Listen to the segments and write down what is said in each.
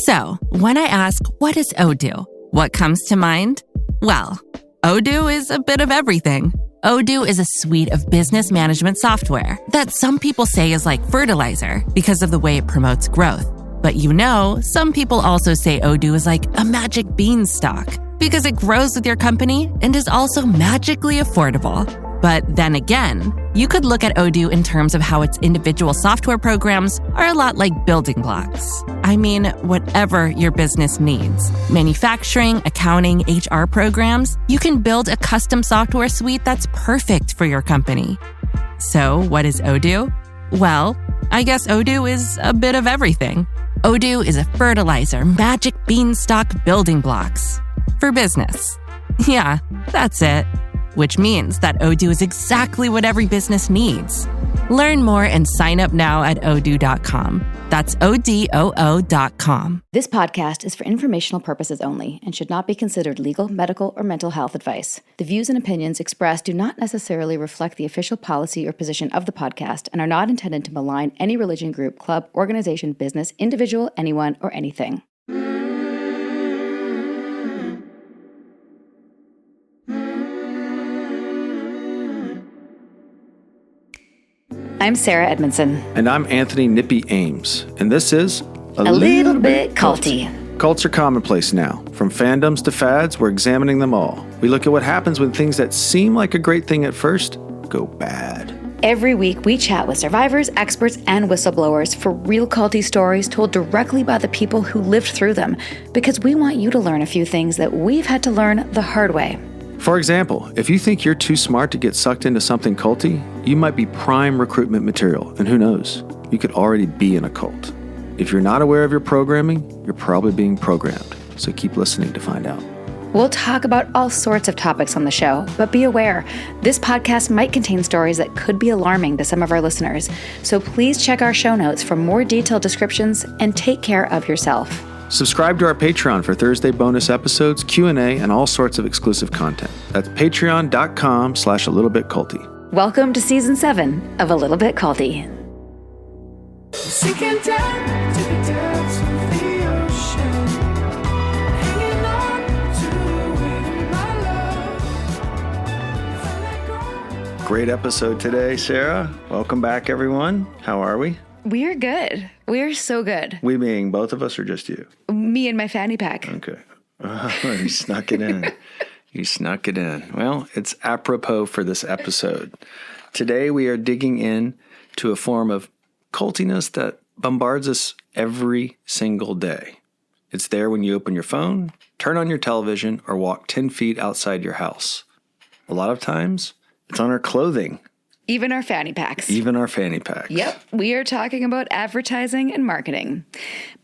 So, when I ask, what is Odoo? What comes to mind? Well, Odoo is a bit of everything. Odoo is a suite of business management software that some people say is like fertilizer because of the way it promotes growth. But some people also say Odoo is like a magic beanstalk because it grows with your company and is also magically affordable. But then again, you could look at Odoo in terms of how its individual software programs are a lot like building blocks. I mean, whatever your business needs. Manufacturing, accounting, HR programs, you can build a custom software suite that's perfect for your company. So, what is Odoo? Well, I guess Odoo is a bit of everything. Odoo is a fertilizer, magic beanstalk building blocks for business. Yeah, that's it. Which means that Odoo is exactly what every business needs. Learn more and sign up now at odoo.com. That's ODOO.com. This podcast is for informational purposes only and should not be considered legal, medical, or mental health advice. The views and opinions expressed do not necessarily reflect the official policy or position of the podcast and are not intended to malign any religion, group, club, organization, business, individual, anyone, or anything. I'm Sarah Edmondson. And I'm Anthony Nippy Ames. And this is A Little Bit Culty. Cults are commonplace now. From fandoms to fads, we're examining them all. We look at what happens when things that seem like a great thing at first go bad. Every week, we chat with survivors, experts, and whistleblowers for real culty stories told directly by the people who lived through them, because we want you to learn a few things that we've had to learn the hard way. For example, if you think you're too smart to get sucked into something culty, you might be prime recruitment material, and who knows, you could already be in a cult. If you're not aware of your programming, you're probably being programmed, so keep listening to find out. We'll talk about all sorts of topics on the show, but be aware, this podcast might contain stories that could be alarming to some of our listeners, so please check our show notes for more detailed descriptions and take care of yourself. Subscribe to our Patreon for Thursday bonus episodes, Q&A, and all sorts of exclusive content. That's patreon.com/alittlebitculty. Welcome to Season 7 of A Little Bit Culty. Sinking down to the depths of the ocean, hanging on to the wind of my love. Great episode today, Sarah. Welcome back, everyone. How are we? We're good. We're so good. We being both of us or just you? Me and my fanny pack. Okay. You snuck it in. You snuck it in. Well, it's apropos for this episode. Today we are digging in to a form of cultiness that bombards us every single day. It's there when you open your phone, turn on your television, or walk 10 feet outside your house. A lot of times, it's on our clothing. Even our fanny packs. Even our fanny packs. Yep, we are talking about advertising and marketing.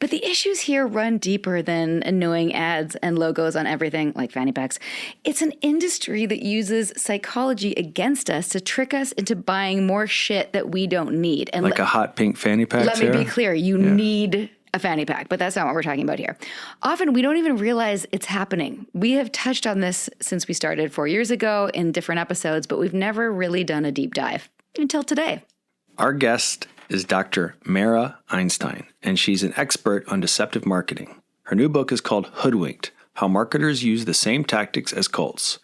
But the issues here run deeper than annoying ads and logos on everything like fanny packs. It's an industry that uses psychology against us to trick us into buying more shit that we don't need. And like a hot pink fanny pack, Let me be clear, you need a fanny pack, but that's not what we're talking about here. Often we don't even realize it's happening. We have touched on this since we started 4 years ago in different episodes, but we've never really done a deep dive until today. Our guest is Dr. Mara Einstein, and she's an expert on deceptive marketing. Her new book is called Hoodwinked: How Marketers Use the Same Tactics as Cults.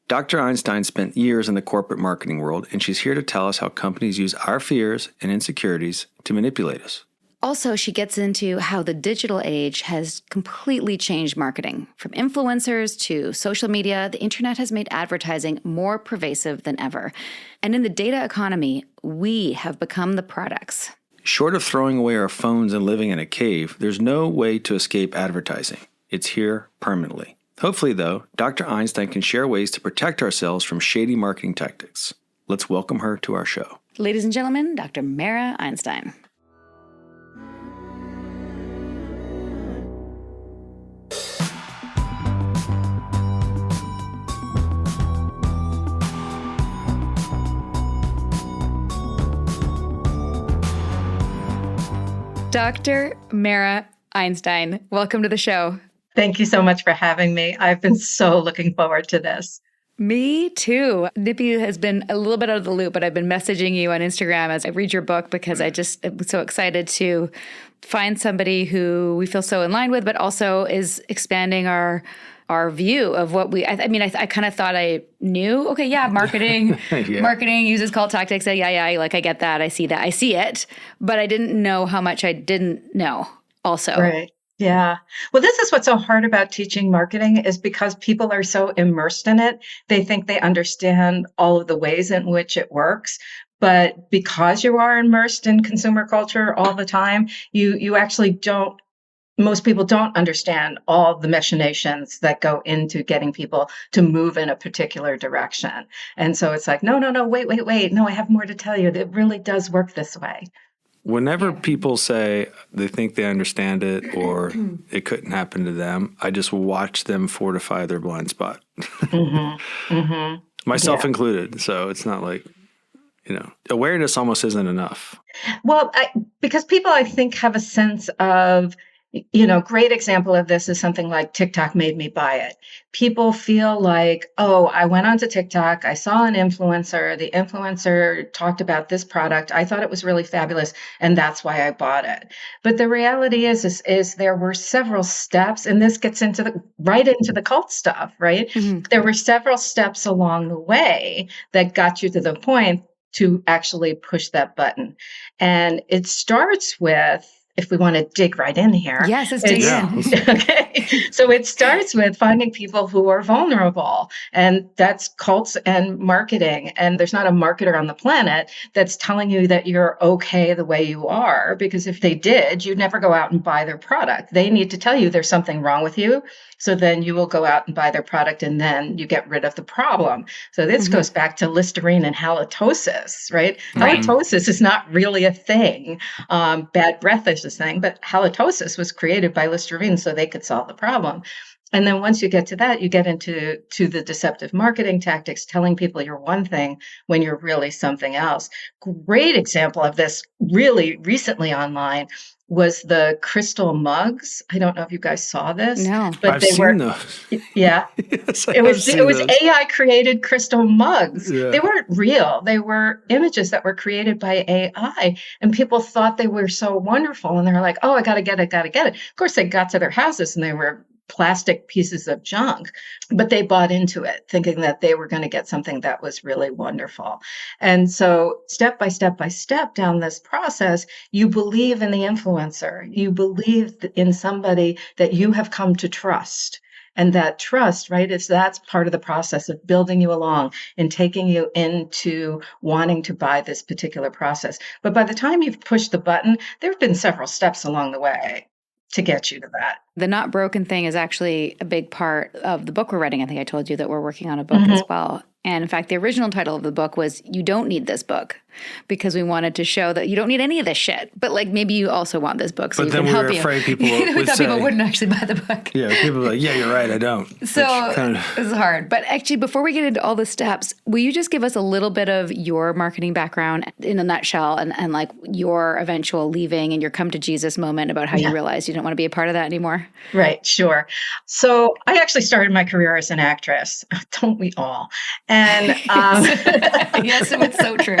Dr. Einstein spent years in the corporate marketing world, and she's here to tell us how companies use our fears and insecurities to manipulate us. Also, she gets into how the digital age has completely changed marketing. From influencers to social media, the internet has made advertising more pervasive than ever. And in the data economy, we have become the products. Short of throwing away our phones and living in a cave, there's no way to escape advertising. It's here permanently. Hopefully, though, Dr. Einstein can share ways to protect ourselves from shady marketing tactics. Let's welcome her to our show. Ladies and gentlemen, Dr. Mara Einstein. Dr. Mara Einstein, welcome to the show. Thank you so much for having me. I've been so looking forward to this. Me too. Nippy has been a little bit out of the loop, but I've been messaging you on Instagram as I read your book because I just am so excited to find somebody who we feel so in line with, but also is expanding our view of what we, I mean, I kind of thought I knew, okay, yeah, marketing, marketing uses call tactics. Yeah, like I get that. I see that. I see it, but I didn't know how much I didn't know also. Right. Yeah. Well, this is what's so hard about teaching marketing is because people are so immersed in it. They think they understand all of the ways in which it works. But because you are immersed in consumer culture all the time, you actually don't, most people don't understand all the machinations that go into getting people to move in a particular direction. And so it's like, no, wait. No, I have more to tell you. It really does work this way. Whenever people say they think they understand it or it couldn't happen to them, I just watch them fortify their blind spot. Myself included. So it's not like, awareness almost isn't enough. Well, because people, I think, have a sense of, great example of this is something like TikTok made me buy it. People feel like, oh, I went onto TikTok, I saw an influencer, the influencer talked about this product, I thought it was really fabulous, and that's why I bought it. But the reality is there were several steps, and this gets right into the cult stuff, right? Mm-hmm. There were several steps along the way that got you to the point to actually push that button. And it starts with, if we want to dig right in here. Yes, let's dig in. Okay. So it starts with finding people who are vulnerable. And that's cults and marketing. And there's not a marketer on the planet that's telling you that you're okay the way you are. Because if they did, you'd never go out and buy their product. They need to tell you there's something wrong with you. So then you will go out and buy their product and then you get rid of the problem. So this goes back to Listerine and halitosis, right? Halitosis is not really a thing. Bad breath is a thing, but halitosis was created by Listerine so they could solve the problem. And then once you get to that, you get into the deceptive marketing tactics, telling people you're one thing when you're really something else. Great example of this really recently online was the crystal mugs. I don't know if you guys saw this. No, but I've seen those. Yeah. Yes, it was AI created crystal mugs. Yeah. They weren't real. They were images that were created by AI, and people thought they were so wonderful. And they were like, oh, I got to get it. Of course, they got to their houses and they were plastic pieces of junk, but they bought into it thinking that they were going to get something that was really wonderful. And so step by step down this process, you believe in the influencer, you believe in somebody that you have come to trust. And that trust, right, that's part of the process of building you along and taking you into wanting to buy this particular process. But by the time you've pushed the button, there have been several steps along the way to get you to that. The not broken thing is actually a big part of the book we're writing. I think I told you that we're working on a book as well. And in fact, the original title of the book was You Don't Need This Book, because we wanted to show that you don't need any of this shit. But like maybe you also want this book so you can help you. But then we were afraid people would thought say, people wouldn't actually buy the book. Yeah, people are like, yeah, you're right, I don't. So it's hard. But actually, before we get into all the steps, will you just give us a little bit of your marketing background in a nutshell and like your eventual leaving and your come to Jesus moment about how you realized you didn't want to be a part of that anymore? Right, sure. So I actually started my career as an actress. Don't we all? And yes, it's so true.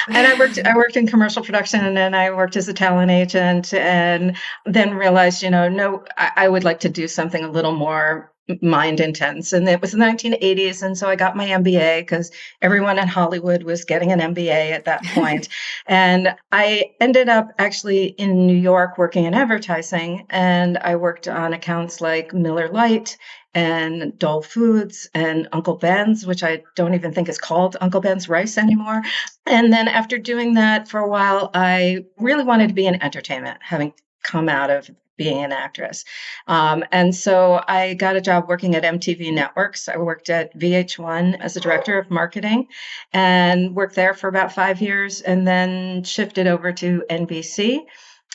And I worked in commercial production, and then I worked as a talent agent, and then realized, no, I would like to do something a little more mind intense. And it was the 1980s. And so I got my MBA because everyone in Hollywood was getting an MBA at that point. And I ended up actually in New York working in advertising. And I worked on accounts like Miller Lite and Dole Foods and Uncle Ben's, which I don't even think is called Uncle Ben's Rice anymore. And then after doing that for a while, I really wanted to be in entertainment, having come out of being an actress. And so I got a job working at MTV Networks. I worked at VH1 as a director of marketing and worked there for about 5 years and then shifted over to NBC.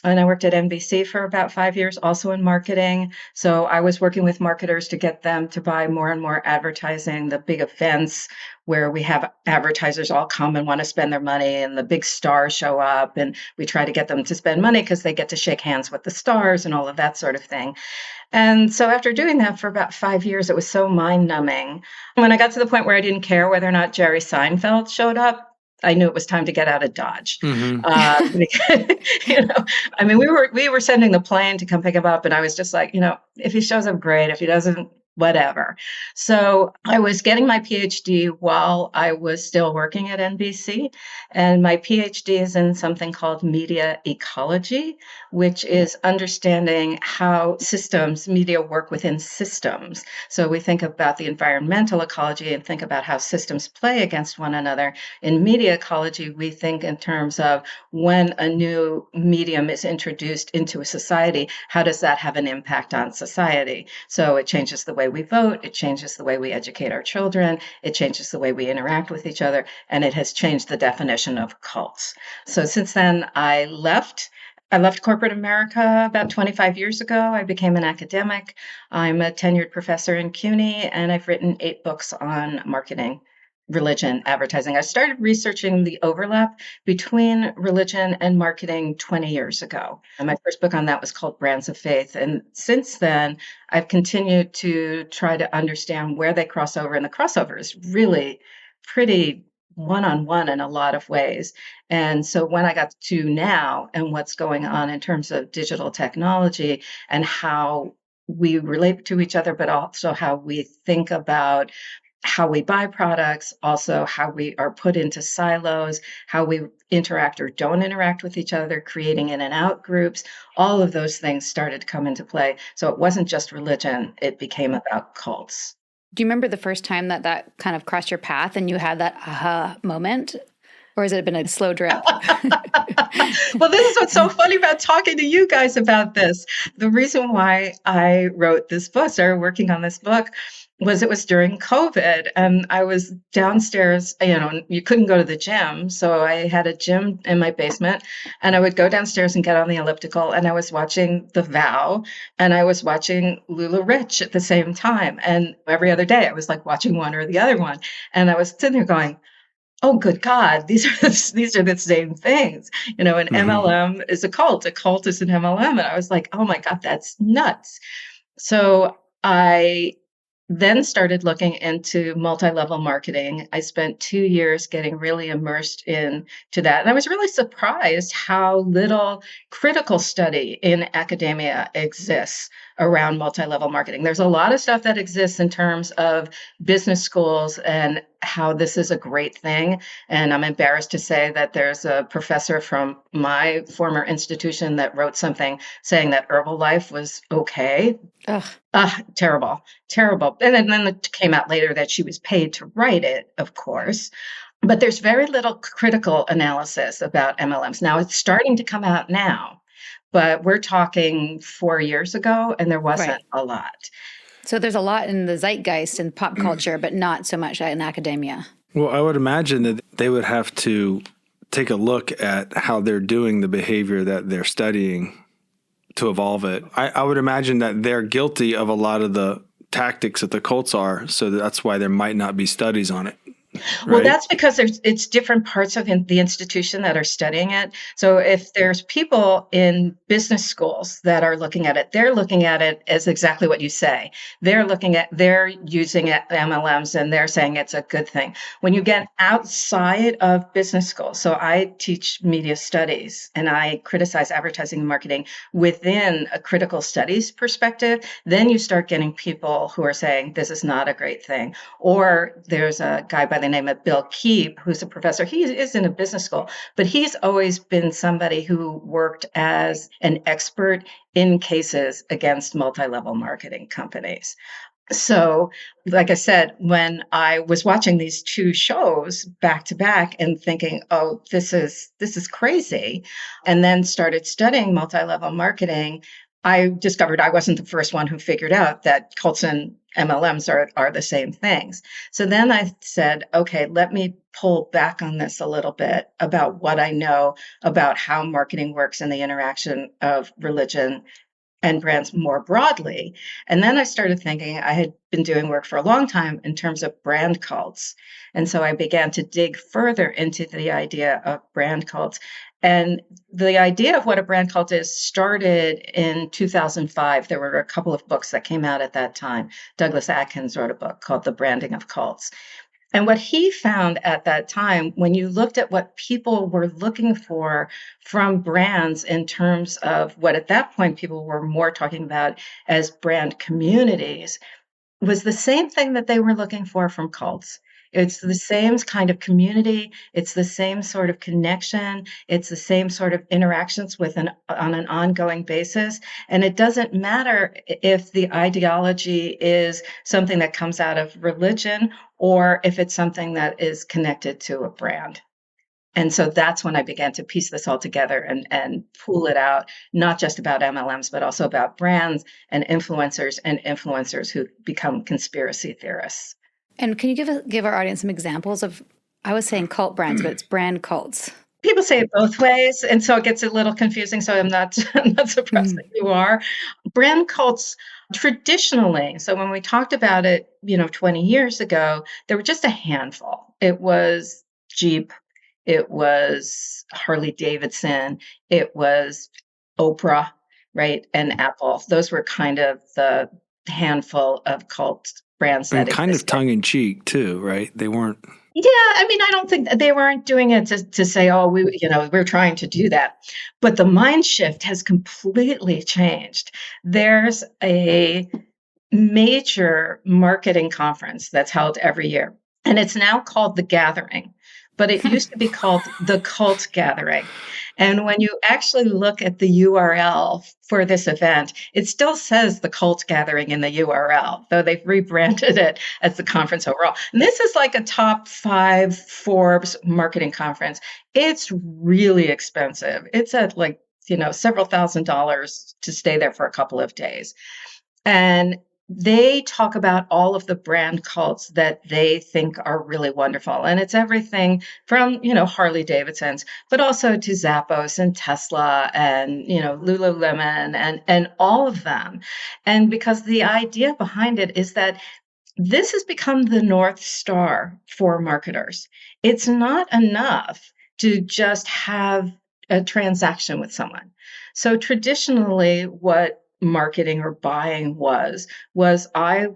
And I worked at NBC for about 5 years, also in marketing. So I was working with marketers to get them to buy more and more advertising, the big events where we have advertisers all come and want to spend their money and the big stars show up. And we try to get them to spend money because they get to shake hands with the stars and all of that sort of thing. And so after doing that for about 5 years, it was so mind numbing. When I got to the point where I didn't care whether or not Jerry Seinfeld showed up, I knew it was time to get out of Dodge. Because, I mean, we were sending the plane to come pick him up, and I was just like, if he shows up, great. If he doesn't, whatever. So I was getting my PhD while I was still working at NBC, and my PhD is in something called media ecology, which is understanding how media work within systems. So we think about the environmental ecology and think about how systems play against one another. In media ecology, we think in terms of when a new medium is introduced into a society, how does that have an impact on society? So it changes the way we vote, it changes the way we educate our children, it changes the way we interact with each other, and it has changed the definition of cults. So since then, I left corporate America about 25 years ago. I became an academic. I'm a tenured professor in CUNY, and I've written 8 books on marketing, religion, advertising. I started researching the overlap between religion and marketing 20 years ago. And my first book on that was called Brands of Faith. And since then, I've continued to try to understand where they cross over. And the crossover is really pretty one-on-one in a lot of ways. And so when I got to now and what's going on in terms of digital technology and how we relate to each other, but also how we think about how we buy products, also how we are put into silos, how we interact or don't interact with each other, creating in and out groups, all of those things started to come into play. So it wasn't just religion, it became about cults. Do you remember the first time that kind of crossed your path and you had that aha moment? Or has it been a slow drip? Well, this is what's so funny about talking to you guys about this. The reason why I wrote this book, started working on this book, was it was during COVID and I was downstairs, you couldn't go to the gym. So I had a gym in my basement and I would go downstairs and get on the elliptical and I was watching The Vow and I was watching Lula Rich at the same time. And every other day I was like watching one or the other one. And I was sitting there going, oh, good God, these are the same things. An MLM is a cult is an MLM. And I was like, oh my God, that's nuts. So I then started looking into multi-level marketing. I spent 2 years getting really immersed into that. And I was really surprised how little critical study in academia exists around multi-level marketing. There's a lot of stuff that exists in terms of business schools and how this is a great thing. And I'm embarrassed to say that there's a professor from my former institution that wrote something saying that Herbalife was okay. Terrible. And then it came out later that she was paid to write it, of course. But there's very little critical analysis about MLMs. Now it's starting to come out now, but we're talking 4 years ago and there wasn't a lot. So there's a lot in the zeitgeist and pop culture, but not so much in academia. Well, I would imagine that they would have to take a look at how they're doing the behavior that they're studying to evolve it. I would imagine that they're guilty of a lot of the tactics that the cults are, so that's why there might not be studies on it. Well, right? that's because it's different parts of the institution that are studying it. So if there's people in business schools that are looking at it, they're looking at it as exactly what you say. They're using MLMs and they're saying it's a good thing. When you get outside of business school, so I teach media studies and I criticize advertising and marketing within a critical studies perspective, then you start getting people who are saying this is not a great thing. Or there's a guy by the name of Bill Keep, who's a professor. He is in a business school, but he's always been somebody who worked as an expert in cases against multi-level marketing companies. So, like I said, when I was watching these 2 shows back to back and thinking, oh, this is crazy, and then started studying multi-level marketing, I discovered I wasn't the first one who figured out that cults and MLMs are the same things. So then I said, okay, let me pull back on this a little bit about what I know about how marketing works and the interaction of religion and brands more broadly. And then I started thinking I had been doing work for a long time in terms of brand cults. And so I began to dig further into the idea of brand cults. And the idea of what a brand cult is started in 2005. There were a couple of books that came out at that time. Douglas Adkins wrote a book called The Branding of Cults. And what he found at that time, when you looked at what people were looking for from brands in terms of what at that point people were more talking about as brand communities, was the same thing that they were looking for from cults. It's the same kind of community. It's the same sort of connection. It's the same sort of interactions on an ongoing basis. And it doesn't matter if the ideology is something that comes out of religion or if it's something that is connected to a brand. And so that's when I began to piece this all together and pull it out, not just about MLMs, but also about brands and influencers who become conspiracy theorists. And can you give our audience some examples of, I was saying cult brands, but it's brand cults. People say it both ways, and so it gets a little confusing. So I'm not surprised that you are. Brand cults traditionally, so when we talked about it, 20 years ago, there were just a handful. It was Jeep, it was Harley Davidson, it was Oprah, right, and Apple. Those were kind of the handful of cult brands that kind existed. of tongue in cheek too, right? They weren't. Yeah, I mean, I don't think they weren't doing it to say, oh, we're trying to do that. But the mind shift has completely changed. There's a major marketing conference that's held every year, and it's now called The Gathering, but it used to be called the Cult Gathering. And when you actually look at the URL for this event, it still says the Cult Gathering in the URL, though they've rebranded it as the conference overall. And this is like a top 5 Forbes marketing conference. It's really expensive. It's at several $1,000s to stay there for a couple of days. And they talk about all of the brand cults that they think are really wonderful. And it's everything from, Harley Davidson's, but also to Zappos and Tesla and, Lululemon and all of them. And because the idea behind it is that this has become the North Star for marketers. It's not enough to just have a transaction with someone. So traditionally, what marketing or buying was I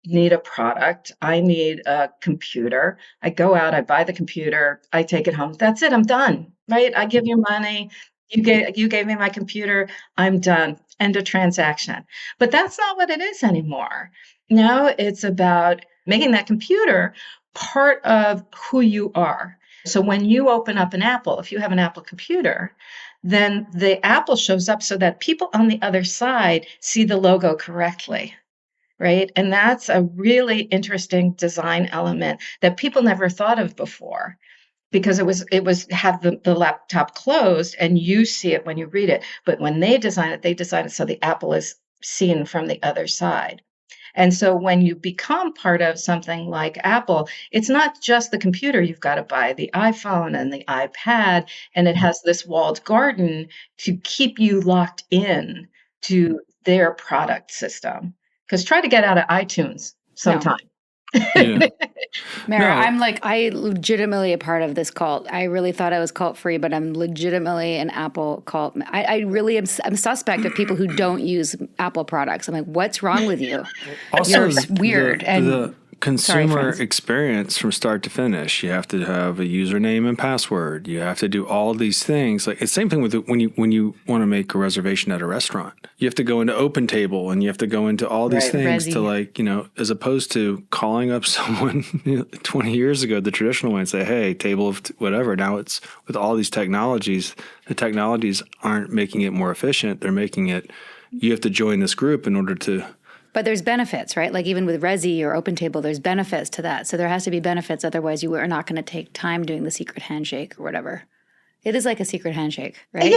need a product, I need a computer, I go out, I buy the computer, I take it home, that's it, I'm done, right? I give you money, you gave me my computer, I'm done, end of transaction. But that's not what it is anymore. Now it's about making that computer part of who you are. So when you open up an Apple, if you have an Apple computer, then the Apple shows up so that people on the other side see the logo correctly, right? And that's a really interesting design element that people never thought of before, because it was have the laptop closed and you see it when you read it. But when they design it so the Apple is seen from the other side. And so when you become part of something like Apple, it's not just the computer. You've got to buy the iPhone and the iPad, and it has this walled garden to keep you locked in to their product system. Because try to get out of iTunes sometime. Yeah. Mara, I legitimately a part of this cult. I really thought I was cult free, but I'm legitimately an Apple cult. I really am. I'm suspect of people who don't use Apple products. I'm like, what's wrong with you? Also, You're weird. the consumer experience from start to finish. You have to have a username and password. You have to do all these things. Like it's the same thing with when you want to make a reservation at a restaurant. You have to go into OpenTable and you have to go into all these things to as opposed to calling up someone 20 years ago, the traditional way, and say, hey, table of whatever. Now it's with all these technologies. The technologies aren't making it more efficient. They're making it, you have to join this group in order to. But there's benefits, right? Like even with Resi or OpenTable, there's benefits to that. So there has to be benefits. Otherwise, you are not going to take time doing the secret handshake or whatever. It is like a secret handshake, right?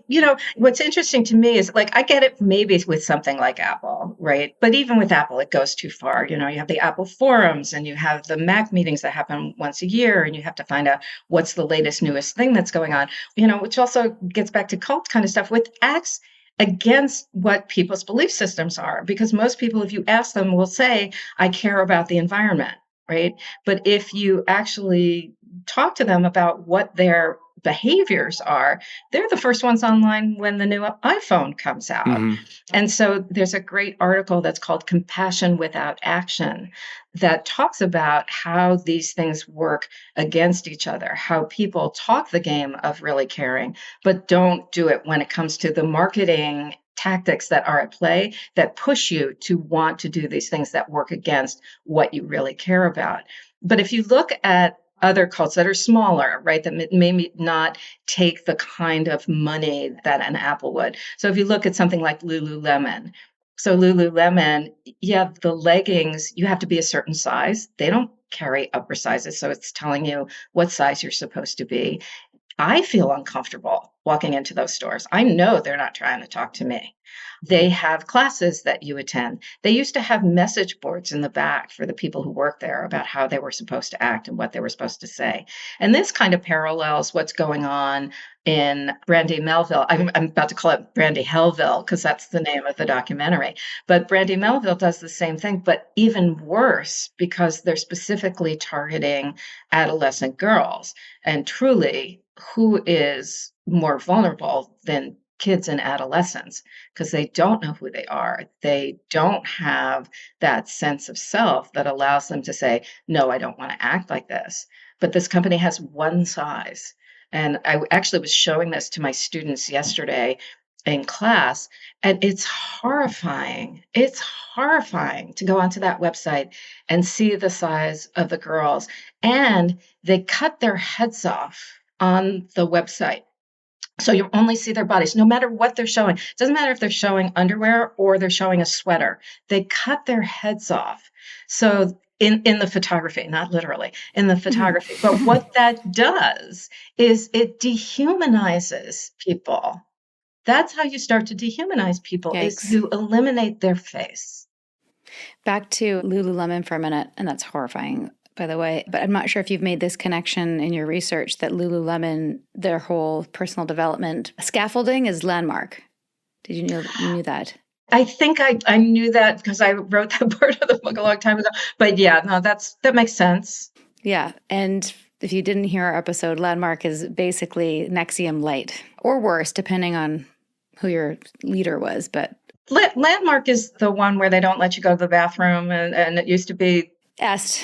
Yeah, what's interesting to me is like, I get it maybe with something like Apple, right? But even with Apple, it goes too far. You have the Apple forums and you have the Mac meetings that happen once a year, and you have to find out what's the latest, newest thing that's going on, which also gets back to cult kind of stuff, with acts against what people's belief systems are. Because most people, if you ask them, will say, I care about the environment, right? But if you actually talk to them about what their behaviors are, they're the first ones online when the new iPhone comes out. And so there's a great article that's called Compassion Without Action that talks about how these things work against each other, how people talk the game of really caring, but don't do it when it comes to the marketing tactics that are at play that push you to want to do these things that work against what you really care about. But if you look at other cults that are smaller, right, that may not take the kind of money that an Apple would. So if you look at something like Lululemon, so Lululemon, the leggings, you have to be a certain size. They don't carry upper sizes, so it's telling you what size you're supposed to be. I feel uncomfortable walking into those stores. I know they're not trying to talk to me. They have classes that you attend. They used to have message boards in the back for the people who work there about how they were supposed to act and what they were supposed to say. And this kind of parallels what's going on in Brandy Melville. I'm about to call it Brandy Hellville because that's the name of the documentary. But Brandy Melville does the same thing, but even worse because they're specifically targeting adolescent girls. And truly, who is more vulnerable than kids and adolescents, because they don't know who they are. They don't have that sense of self that allows them to say, no, I don't want to act like this. But this company has one size. And I actually was showing this to my students yesterday in class, and it's horrifying. It's horrifying to go onto that website and see the size of the girls. And they cut their heads off on the website. So you only see their bodies, no matter what they're showing. It doesn't matter if they're showing underwear or they're showing a sweater. They cut their heads off. So in the photography, not literally, in the photography. But what that does is it dehumanizes people. That's how you start to dehumanize people, is you eliminate their face. Back to Lululemon for a minute, and that's horrifying, by the way, but I'm not sure if you've made this connection in your research that Lululemon, their whole personal development scaffolding is Landmark. Did you know you knew that? I think I knew that because I wrote that part of the book a long time ago. But yeah, no, that makes sense. Yeah, and if you didn't hear our episode, Landmark is basically Nexium light, or worse, depending on who your leader was. But Landmark is the one where they don't let you go to the bathroom, and it used to be Est.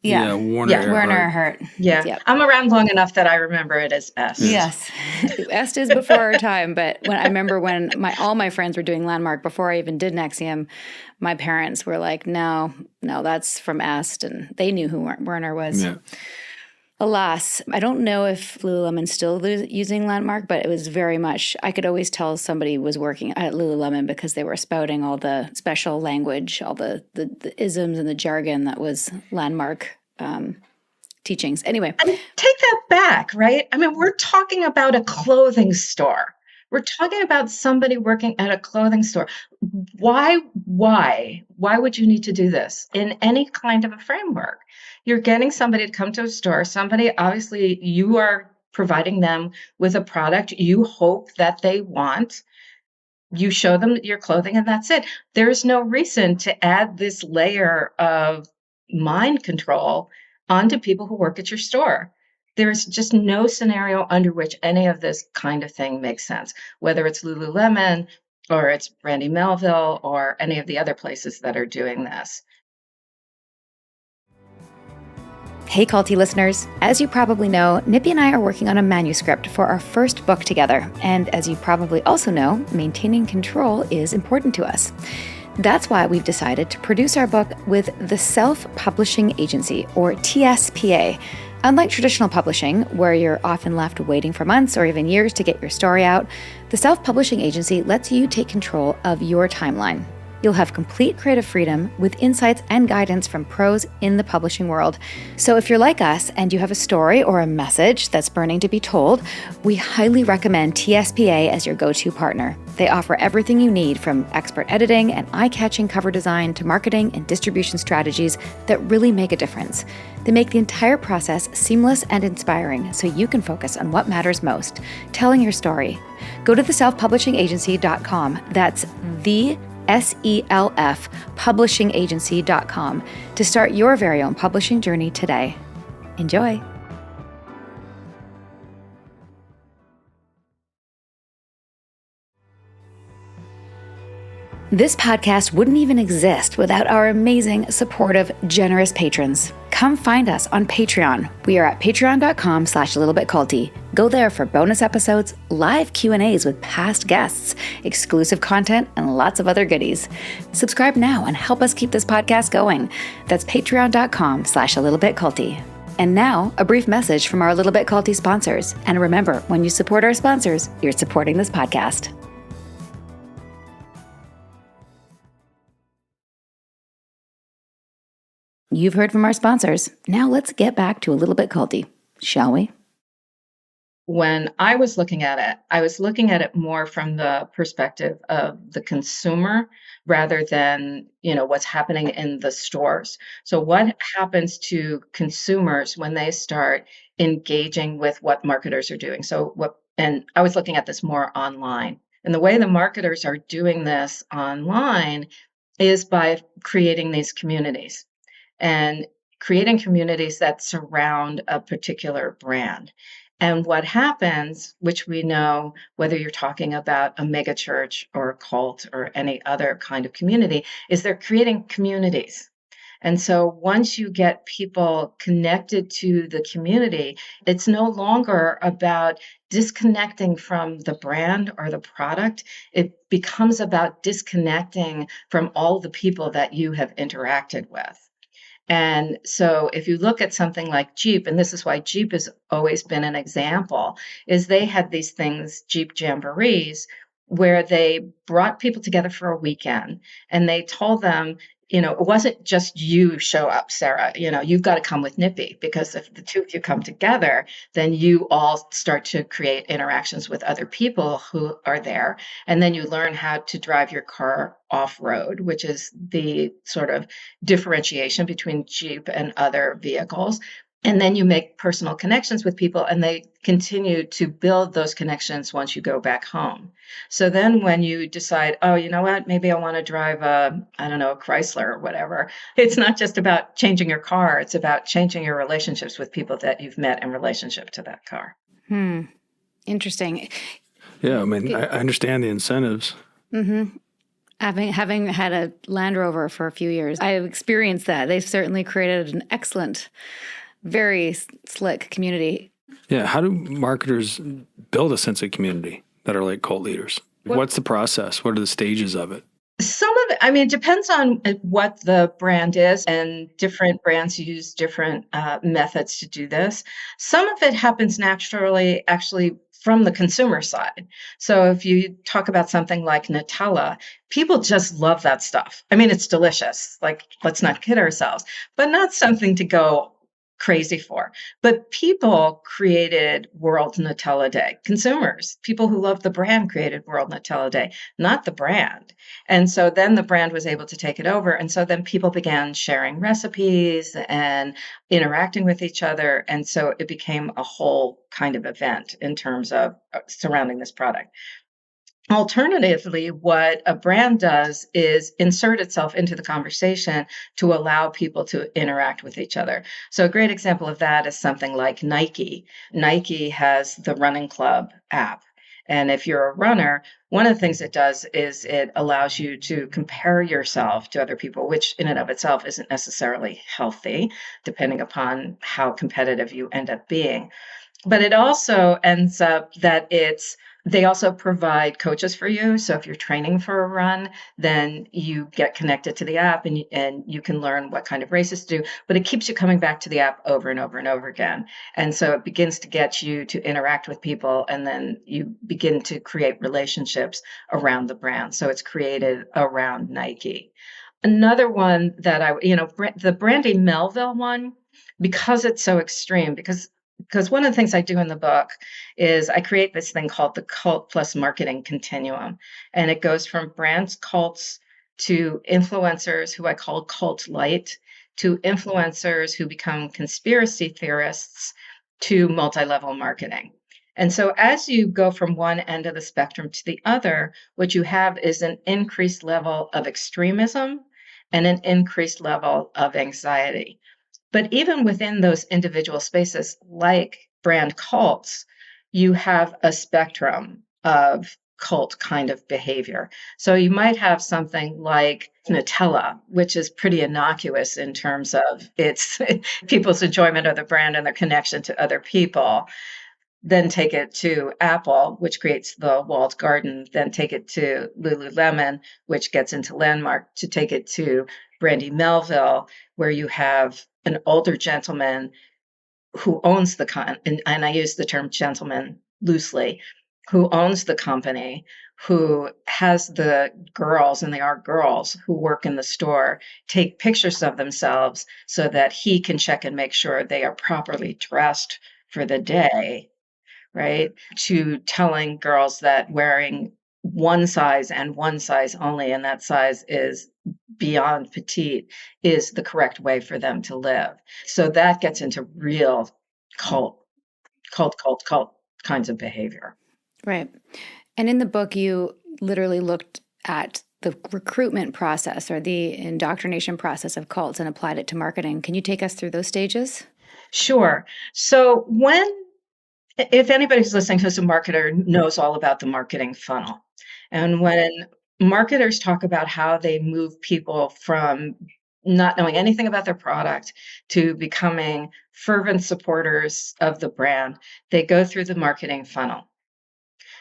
Yeah, Werner Hart. Yeah. Yep. I'm around long enough that I remember it as Est. Yes. Est is before our time, but I remember when all my friends were doing Landmark before I even did Nexium, my parents were like, no, that's from Est, and they knew who Werner was. Yeah. Alas, I don't know if Lululemon's still using Landmark, but it was very much, I could always tell somebody was working at Lululemon because they were spouting all the special language, all the isms and the jargon that was Landmark teachings. Anyway. I mean, take that back, right? I mean, we're talking about a clothing store. We're talking about somebody working at a clothing store. Why would you need to do this in any kind of a framework? You're getting somebody to come to a store. Somebody, obviously, you are providing them with a product you hope that they want. You show them your clothing and that's it. There's no reason to add this layer of mind control onto people who work at your store. There's just no scenario under which any of this kind of thing makes sense, whether it's Lululemon or it's Brandy Melville or any of the other places that are doing this. Hey, Culty listeners. As you probably know, Nippy and I are working on a manuscript for our first book together. And as you probably also know, maintaining control is important to us. That's why we've decided to produce our book with the Self-Publishing Agency, or TSPA. Unlike traditional publishing, where you're often left waiting for months or even years to get your story out, the Self-Publishing Agency lets you take control of your timeline. You'll have complete creative freedom with insights and guidance from pros in the publishing world. So if you're like us and you have a story or a message that's burning to be told, we highly recommend TSPA as your go-to partner. They offer everything you need, from expert editing and eye-catching cover design to marketing and distribution strategies that really make a difference. They make the entire process seamless and inspiring so you can focus on what matters most, telling your story. Go to theselfpublishingagency.com. That's the SELF publishingagency.com to start your very own publishing journey today. Enjoy. This podcast wouldn't even exist without our amazing, supportive, generous patrons. Come find us on Patreon. We are at patreon.com/littlebitculty. Go there for bonus episodes, live Q&As with past guests, exclusive content, and lots of other goodies. Subscribe now and help us keep this podcast going. That's patreon.com/littlebitculty. And now, a brief message from our Little Bit Culty sponsors. And remember, when you support our sponsors, you're supporting this podcast. You've heard from our sponsors. Now let's get back to a Little Bit Culty, shall we? When I was looking at it more from the perspective of the consumer rather than, what's happening in the stores. So what happens to consumers when they start engaging with what marketers are doing? And I was looking at this more online. And the way the marketers are doing this online is by creating these communities and creating communities that surround a particular brand. And what happens, which we know, whether you're talking about a mega church or a cult or any other kind of community, is they're creating communities. And so once you get people connected to the community, it's no longer about disconnecting from the brand or the product. It becomes about disconnecting from all the people that you have interacted with. And so if you look at something like Jeep, and this is why Jeep has always been an example, is they had these things, Jeep Jamborees, where they brought people together for a weekend and they told them, it wasn't just you show up, Sarah, you've got to come with Nippy, because if the two of you come together, then you all start to create interactions with other people who are there. And then you learn how to drive your car off-road, which is the sort of differentiation between Jeep and other vehicles. And then you make personal connections with people, and they continue to build those connections once you go back home. So then when you decide, oh, you know what, maybe I want to drive a Chrysler or whatever, it's not just about changing your car. It's about changing your relationships with people that you've met in relationship to that car. Interesting. Yeah, I mean, I understand the incentives. Mm-hmm. Having had a Land Rover for a few years, I've experienced that. They've certainly created an excellent, very slick community. Yeah. How do marketers build a sense of community that are like cult leaders? What's the process? What are the stages of it? Some of it, it depends on what the brand is, and different brands use different methods to do this. Some of it happens naturally, actually, from the consumer side. So if you talk about something like Nutella, people just love that stuff. It's delicious. Like, let's not kid ourselves, but not something to go crazy for. But people created World Nutella Day. Consumers, people who love the brand, created World Nutella Day, not the brand. And so then the brand was able to take it over. And so then people began sharing recipes and interacting with each other. And so it became a whole kind of event in terms of surrounding this product. Alternatively, what a brand does is insert itself into the conversation to allow people to interact with each other. So a great example of that is something like Nike. Nike has the Running Club app. And if you're a runner, one of the things it does is it allows you to compare yourself to other people, which in and of itself isn't necessarily healthy, depending upon how competitive you end up being. But it also ends up that it's They also provide coaches for you. So if you're training for a run, then you get connected to the app and you can learn what kind of races to do. But it keeps you coming back to the app over and over and over again. And so it begins to get you to interact with people, and then you begin to create relationships around the brand. So it's created around Nike. Another one that the Brandy Melville one, because it's so extreme, because one of the things I do in the book is I create this thing called the cult plus marketing continuum. And it goes from brands cults to influencers who I call cult light, to influencers who become conspiracy theorists, to multi-level marketing. And so as you go from one end of the spectrum to the other, what you have is an increased level of extremism and an increased level of anxiety. But even within those individual spaces, like brand cults, you have a spectrum of cult kind of behavior. So you might have something like Nutella, which is pretty innocuous in terms of its people's enjoyment of the brand and their connection to other people. Then take it to Apple, which creates the walled garden, then take it to Lululemon, which gets into Landmark, to take it to Brandy Melville, where you have an older gentleman who owns and I use the term gentleman loosely, who owns the company, who has the girls, and they are girls who work in the store, take pictures of themselves so that he can check and make sure they are properly dressed for the day, right? To telling girls that wearing one size and one size only, and that size is beyond petite, is the correct way for them to live. So that gets into real cult kinds of behavior. Right. And in the book, you literally looked at the recruitment process or the indoctrination process of cults and applied it to marketing. Can you take us through those stages? Sure. So if anybody who's listening who's a marketer knows all about the marketing funnel. And when marketers talk about how they move people from not knowing anything about their product to becoming fervent supporters of the brand, they go through the marketing funnel.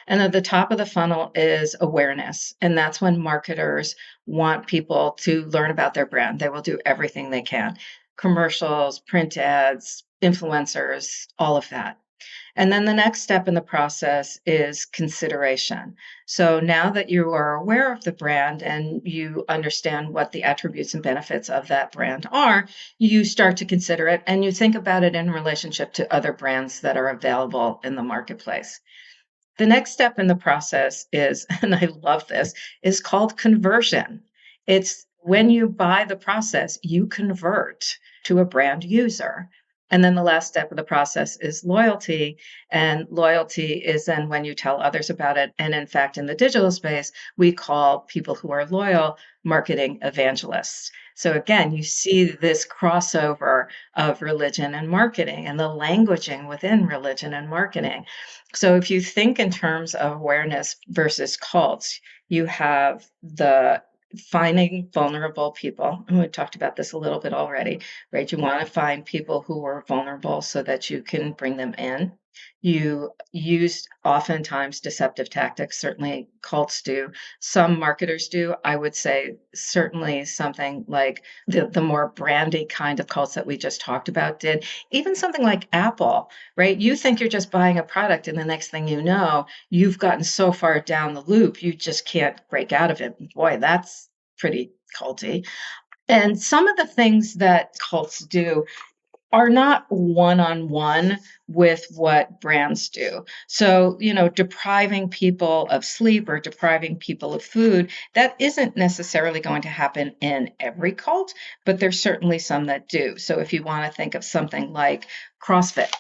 And at the top of the funnel is awareness. And that's when marketers want people to learn about their brand. They will do everything they can: commercials, print ads, influencers, all of that. And then the next step in the process is consideration. So now that you are aware of the brand and you understand what the attributes and benefits of that brand are, you start to consider it and you think about it in relationship to other brands that are available in the marketplace. The next step in the process is, and I love this, is called conversion. It's when you buy the process, you convert to a brand user. And then the last step of the process is loyalty. And loyalty is then when you tell others about it. And in fact, in the digital space, we call people who are loyal marketing evangelists. So again, you see this crossover of religion and marketing and the languaging within religion and marketing. So if you think in terms of awareness versus cults, you have the finding vulnerable people. And we talked about this a little bit already, right? You want to find people who are vulnerable so that you can bring them in. You use oftentimes deceptive tactics. Certainly cults do. Some marketers do. I would say certainly something like the more brandy kind of cults that we just talked about did. Even something like Apple, right? You think you're just buying a product, and the next thing you know, you've gotten so far down the loop, you just can't break out of it. Boy, that's pretty culty. And some of the things that cults do are not one-on-one with what brands do. So, depriving people of sleep or depriving people of food, that isn't necessarily going to happen in every cult, but there's certainly some that do. So if you want to think of something like CrossFit,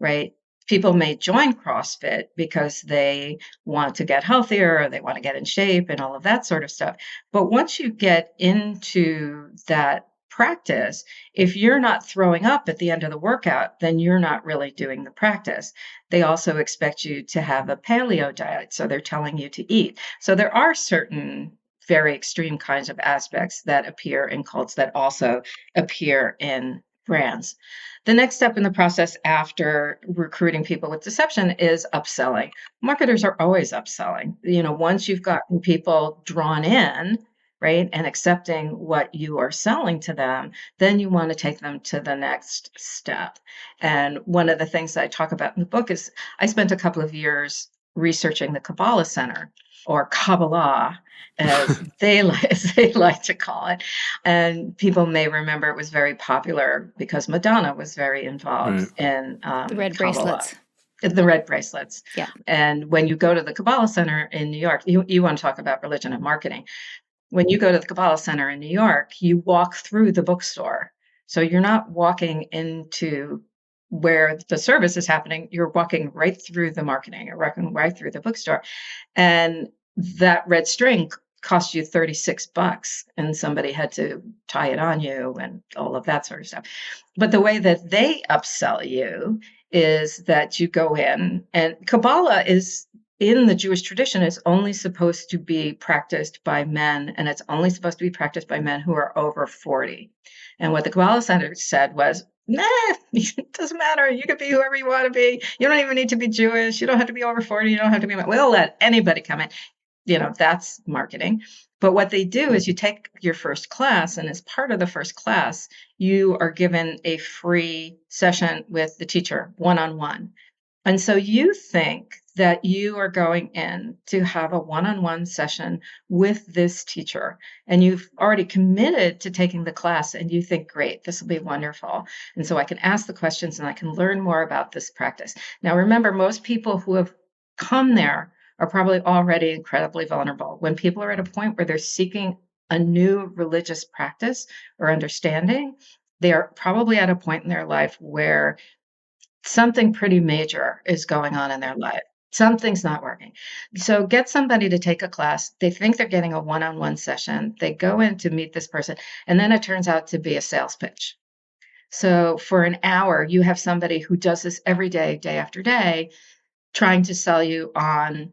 right? People may join CrossFit because they want to get healthier or they want to get in shape and all of that sort of stuff. But once you get into that practice, if you're not throwing up at the end of the workout, then you're not really doing the practice. They also expect you to have a paleo diet. So they're telling you to eat. So there are certain very extreme kinds of aspects that appear in cults that also appear in brands. The next step in the process after recruiting people with deception is upselling. Marketers are always upselling. Once you've gotten people drawn in, right, and accepting what you are selling to them, then you want to take them to the next step. And one of the things that I talk about in the book is I spent a couple of years researching the Kabbalah Center, or Kabbalah, as they like to call it. And people may remember it was very popular because Madonna was very involved in The red Kabbalah. bracelets. The red bracelets. Yeah. And when you go to the Kabbalah Center in New York, you want to talk about religion and marketing. When you go to the Kabbalah Center in New York, you walk through the bookstore. So you're not walking into where the service is happening. You're walking right through the marketing. You're walking right through the bookstore. And that red string cost you $36, and somebody had to tie it on you and all of that sort of stuff. But the way that they upsell you is that you go in, and Kabbalah is, in the Jewish tradition, is only supposed to be practiced by men, and it's only supposed to be practiced by men who are over 40. And what the Kabbalah Center said was, nah, it doesn't matter. You can be whoever you want to be. You don't even need to be Jewish. You don't have to be over 40. You don't have to be, we'll let anybody come in. That's marketing. But what they do is you take your first class, and as part of the first class, you are given a free session with the teacher, one-on-one. And so you think that you are going in to have a one-on-one session with this teacher, and you've already committed to taking the class, and you think, great, this will be wonderful. And so I can ask the questions and I can learn more about this practice. Now, remember, most people who have come there are probably already incredibly vulnerable. When people are at a point where they're seeking a new religious practice or understanding, they are probably at a point in their life where something pretty major is going on in their life. Something's not working. So get somebody to take a class. They think they're getting a one-on-one session. They go in to meet this person, and then it turns out to be a sales pitch. So for an hour, you have somebody who does this every day, day after day, trying to sell you on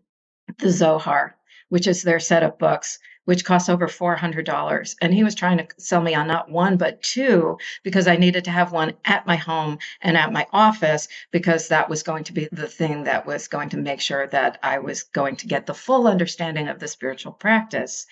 the Zohar, which is their set of books, which costs over $400. And he was trying to sell me on not one, but two, because I needed to have one at my home and at my office, because that was going to be the thing that was going to make sure that I was going to get the full understanding of the spiritual practice.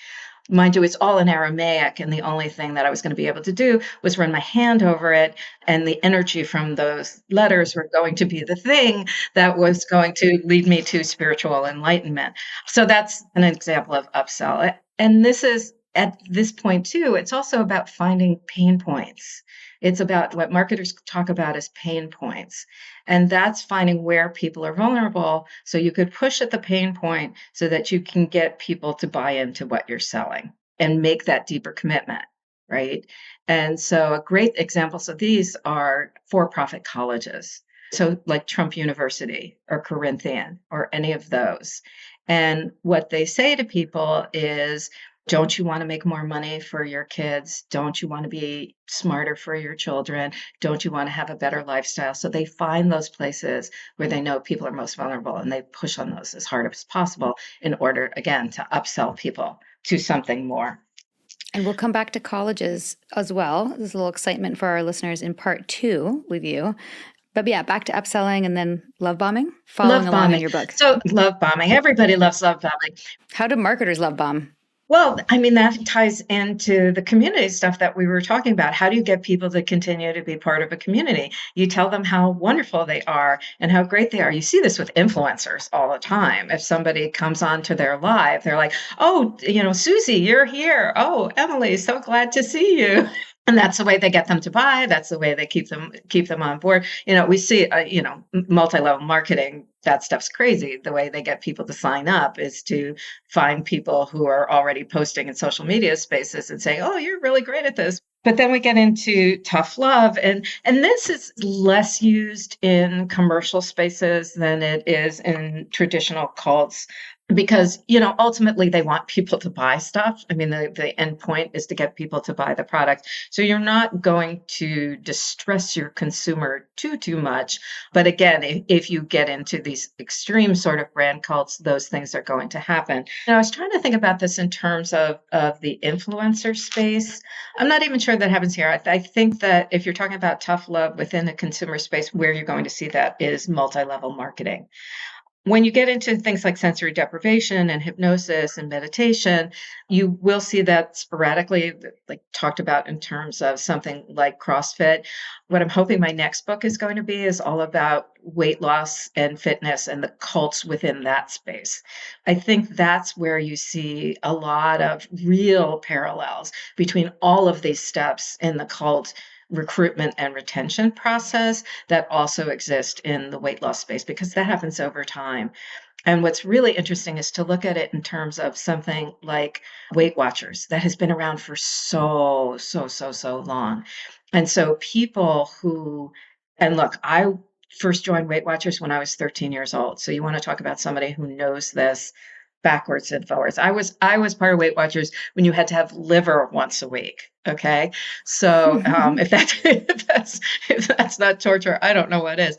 Mind you, it's all in Aramaic, and the only thing that I was going to be able to do was run my hand over it, and the energy from those letters were going to be the thing that was going to lead me to spiritual enlightenment. So that's an example of upsell. And this is, at this point too, it's also about finding pain points. It's about what marketers talk about as pain points. And that's finding where people are vulnerable, so you could push at the pain point so that you can get people to buy into what you're selling and make that deeper commitment, right? And so a great examples of these are for-profit colleges. So like Trump University or Corinthian or any of those. And what they say to people is, don't you want to make more money for your kids? Don't you want to be smarter for your children? Don't you want to have a better lifestyle? So they find those places where they know people are most vulnerable, and they push on those as hard as possible in order, again, to upsell people to something more. And we'll come back to colleges as well. There's a little excitement for our listeners in part 2 with you. But yeah, back to upselling and then love bombing, following along in your book. So love bombing. Everybody loves love bombing. How do marketers love bomb? Well, I mean, that ties into the community stuff that we were talking about. How do you get people to continue to be part of a community? You tell them how wonderful they are and how great they are. You see this with influencers all the time. If somebody comes onto their live, they're like, oh, Susie, you're here. Oh, Emily, so glad to see you. And that's the way they get them to buy. That's the way they keep them on board. We see, multi-level marketing, that stuff's crazy. The way they get people to sign up is to find people who are already posting in social media spaces and say, oh, you're really great at this. But then we get into tough love. And this is less used in commercial spaces than it is in traditional cults. because, ultimately they want people to buy stuff. I mean, the end point is to get people to buy the product. So you're not going to distress your consumer too much. But again, if you get into these extreme sort of brand cults, those things are going to happen. And I was trying to think about this in terms of the influencer space. I'm not even sure that happens here. I think that if you're talking about tough love within the consumer space, where you're going to see that is multi-level marketing. When you get into things like sensory deprivation and hypnosis and meditation, you will see that sporadically, like talked about in terms of something like CrossFit. What I'm hoping my next book is going to be is all about weight loss and fitness and the cults within that space. I think that's where you see a lot of real parallels between all of these steps in the cult recruitment and retention process that also exist in the weight loss space, because that happens over time. And what's really interesting is to look at it in terms of something like Weight Watchers that has been around for so long. And so people who, and look, I first joined Weight Watchers when I was 13 years old. So you want to talk about somebody who knows this backwards and forwards. I was part of Weight Watchers when you had to have liver once a week. Okay, so if that's not torture, I don't know what is.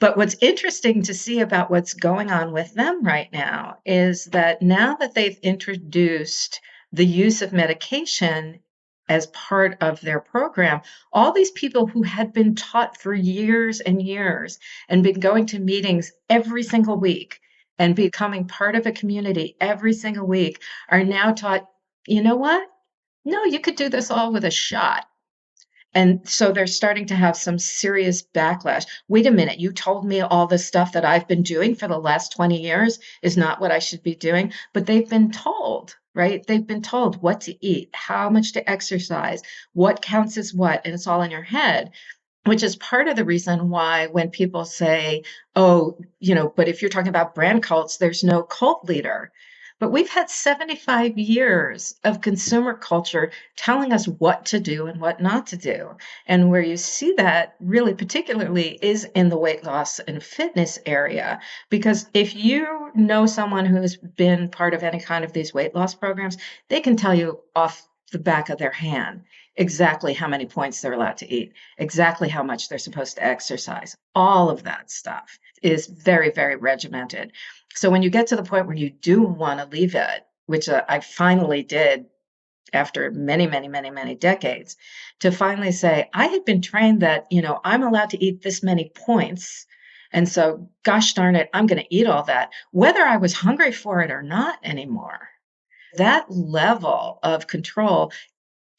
But what's interesting to see about what's going on with them right now is that now that they've introduced the use of medication as part of their program, all these people who had been taught for years and years and been going to meetings every single week and becoming part of a community every single week are now taught, you know what? No, you could do this all with a shot. And so they're starting to have some serious backlash. Wait a minute, you told me all the stuff that I've been doing for the last 20 years is not what I should be doing. But they've been told, right? They've been told what to eat, how much to exercise, what counts as what, and it's all in your head, which is part of the reason why when people say, oh, but if you're talking about brand cults, there's no cult leader. But we've had 75 years of consumer culture telling us what to do and what not to do. And where you see that really particularly is in the weight loss and fitness area. Because if you know someone who has been part of any kind of these weight loss programs, they can tell you off the back of their hand exactly how many points they're allowed to eat, exactly how much they're supposed to exercise. All of that stuff is very, very regimented. So when you get to the point where you do want to leave it, which I finally did after many, many, many, many decades, to finally say, I had been trained that, I'm allowed to eat this many points. And so, gosh darn it, I'm going to eat all that, whether I was hungry for it or not anymore. That level of control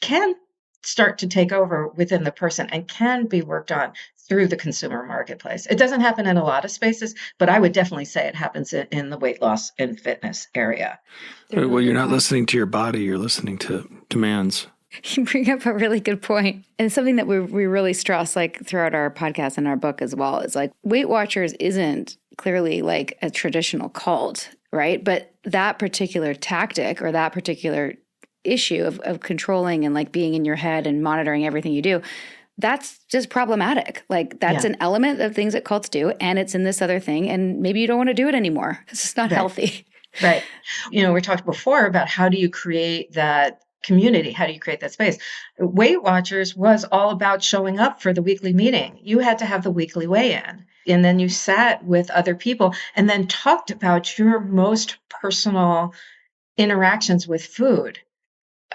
can start to take over within the person and can be worked on through the consumer marketplace. It doesn't happen in a lot of spaces, but I would definitely say it happens in the weight loss and fitness area. Well, you're not listening to your body, you're listening to demands. You bring up a really good point. And something that we really stress like throughout our podcast and our book as well is like Weight Watchers isn't clearly like a traditional cult, right? But that particular tactic or that particular issue of controlling and like being in your head and monitoring everything you do, that's just problematic. Like that's an element of things that cults do, and it's in this other thing, and maybe you don't want to do it anymore. It's just not healthy. Right. We talked before about how do you create that community? How do you create that space? Weight Watchers was all about showing up for the weekly meeting. You had to have the weekly weigh-in, and then you sat with other people and then talked about your most personal interactions with food.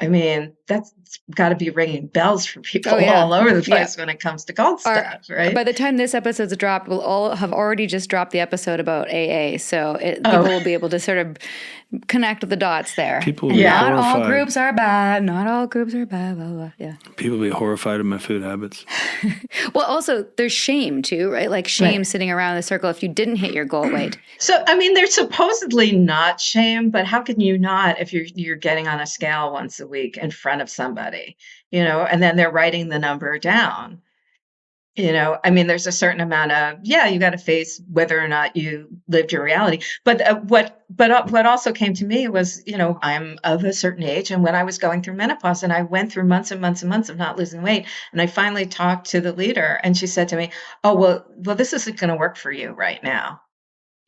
I mean, that's got to be ringing bells for people all over the place when it comes to cult stuff, right? By the time this episode's dropped, we'll all have already just dropped the episode about AA. So people will be able to sort of connect the dots there. People will be not horrified. all groups are bad. Not all groups are bad. Blah, blah. Yeah. People will be horrified of my food habits. Well, also, there's shame too, right? Like shame sitting around in the circle if you didn't hit your goal weight. So, I mean, there's supposedly not shame, but how can you not if you're getting on a scale once a week in front of somebody, and then they're writing the number down? I mean, there's a certain amount of, you got to face whether or not you lived your reality. But what also came to me was, I'm of a certain age. And when I was going through menopause and I went through months and months and months of not losing weight, and I finally talked to the leader and she said to me, oh, well, this isn't going to work for you right now.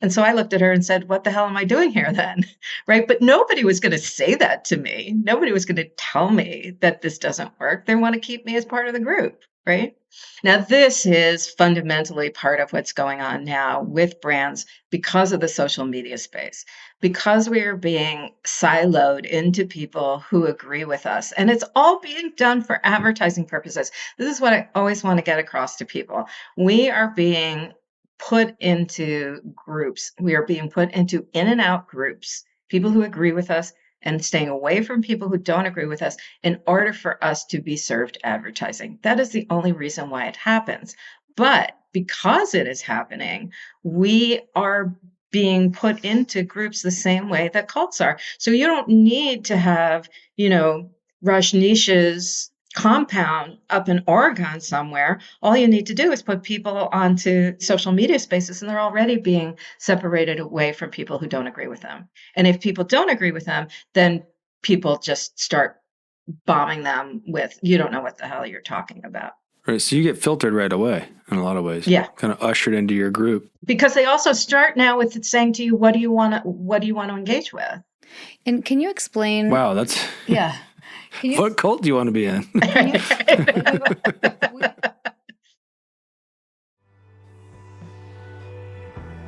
And so I looked at her and said, what the hell am I doing here then? Right. But nobody was going to say that to me. Nobody was going to tell me that this doesn't work. They want to keep me as part of the group. Right. Now, this is fundamentally part of what's going on now with brands because of the social media space, because we are being siloed into people who agree with us. And it's all being done for advertising purposes. This is what I always want to get across to people. We are being put into groups. We are being put into in and out groups, people who agree with us and staying away from people who don't agree with us in order for us to be served advertising. That is the only reason why it happens. But because it is happening, we are being put into groups the same way that cults are. So you don't need to have, Rajneesh's compound up in Oregon somewhere. All you need to do is put people onto social media spaces, and they're already being separated away from people who don't agree with them. And if people don't agree with them, then people just start bombing them with, you don't know what the hell you're talking about. Right. So you get filtered right away in a lot of ways. Yeah. Kind of ushered into your group. Because they also start now with saying to you, what do you want to engage with? And can you explain? Wow, that's Yeah. Can you, what cult do you want to be in? can you-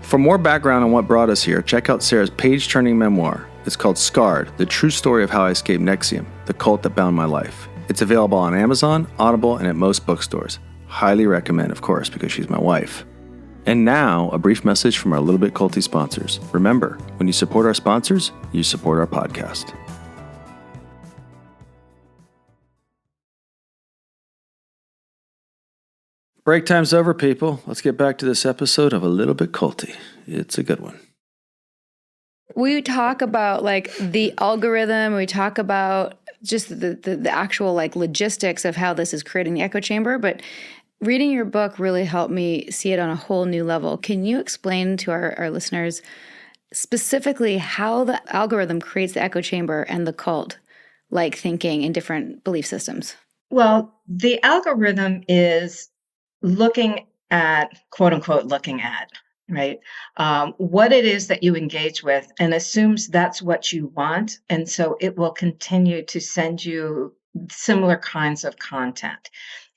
For more background on what brought us here, check out Sarah's page-turning memoir. It's called Scarred, The True Story of How I Escaped NXIVM, the cult that bound my life. It's available on Amazon, Audible, and at most bookstores. Highly recommend, of course, because she's my wife. And now, a brief message from our Little Bit Culty sponsors. Remember, when you support our sponsors, you support our podcast. Break time's over, people. Let's get back to this episode of A Little Bit Culty. It's a good one. we talk about like the algorithm, we talk about just the actual like logistics of how this is creating the echo chamber, but reading your book really helped me see it on a whole new level. Can you explain to our listeners specifically how the algorithm creates the echo chamber and the cult-like thinking in different belief systems? Well, the algorithm is looking at, quote unquote, looking at, right? What it is that you engage with and assumes that's what you want. And so it will continue to send you similar kinds of content.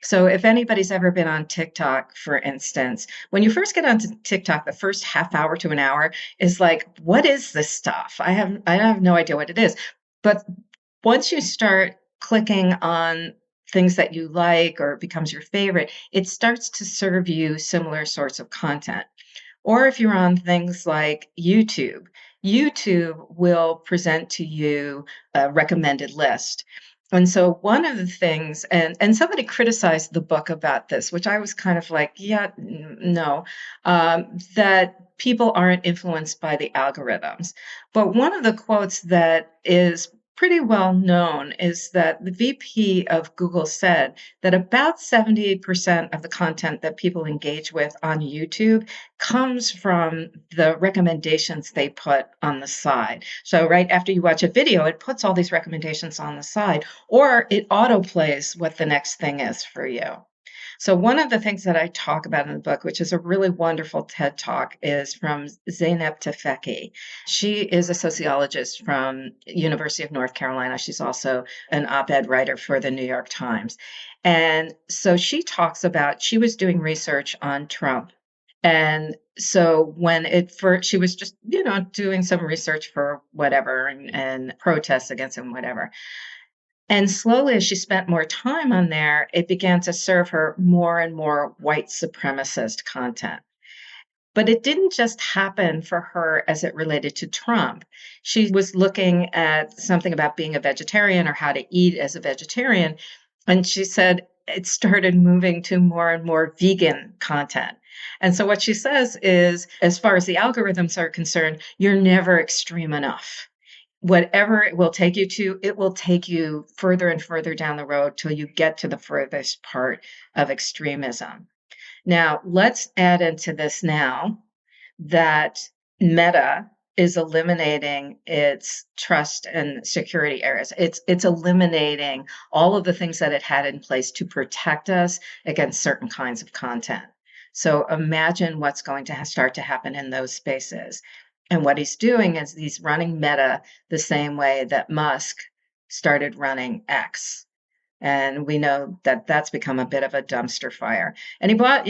So if anybody's ever been on TikTok, for instance, when you first get onto TikTok, the first half hour to an hour is like, what is this stuff? I have no idea what it is. But once you start clicking on things that you like or it becomes your favorite, it starts to serve you similar sorts of content. Or if you're on things like YouTube, YouTube will present to you a recommended list. And so one of the things, and somebody criticized the book about this, which I was kind of like, yeah, no, that people aren't influenced by the algorithms. But one of the quotes that is pretty well known is that the VP of Google said that about 78% of the content that people engage with on YouTube comes from the recommendations they put on the side. So right after you watch a video, it puts all these recommendations on the side, or it autoplays what the next thing is for you. So one of the things that I talk about in the book, which is a really wonderful TED Talk, is from Zeynep Tufekci. She is a sociologist from University of North Carolina. She's also an op-ed writer for the New York Times. And so she talks about, she was doing research on Trump. And so when she was just, doing some research for whatever and protests against him, whatever. And slowly, as she spent more time on there, it began to serve her more and more white supremacist content. But it didn't just happen for her as it related to Trump. She was looking at something about being a vegetarian or how to eat as a vegetarian. And she said it started moving to more and more vegan content. And so what she says is, as far as the algorithms are concerned, you're never extreme enough. Whatever it will take you to, it will take you further and further down the road till you get to the furthest part of extremism. Now, let's add into this now that Meta is eliminating its trust and security areas. It's eliminating all of the things that it had in place to protect us against certain kinds of content. So imagine what's going to start to happen in those spaces. And what he's doing is he's running Meta the same way that Musk started running X. And we know that that's become a bit of a dumpster fire. And he bought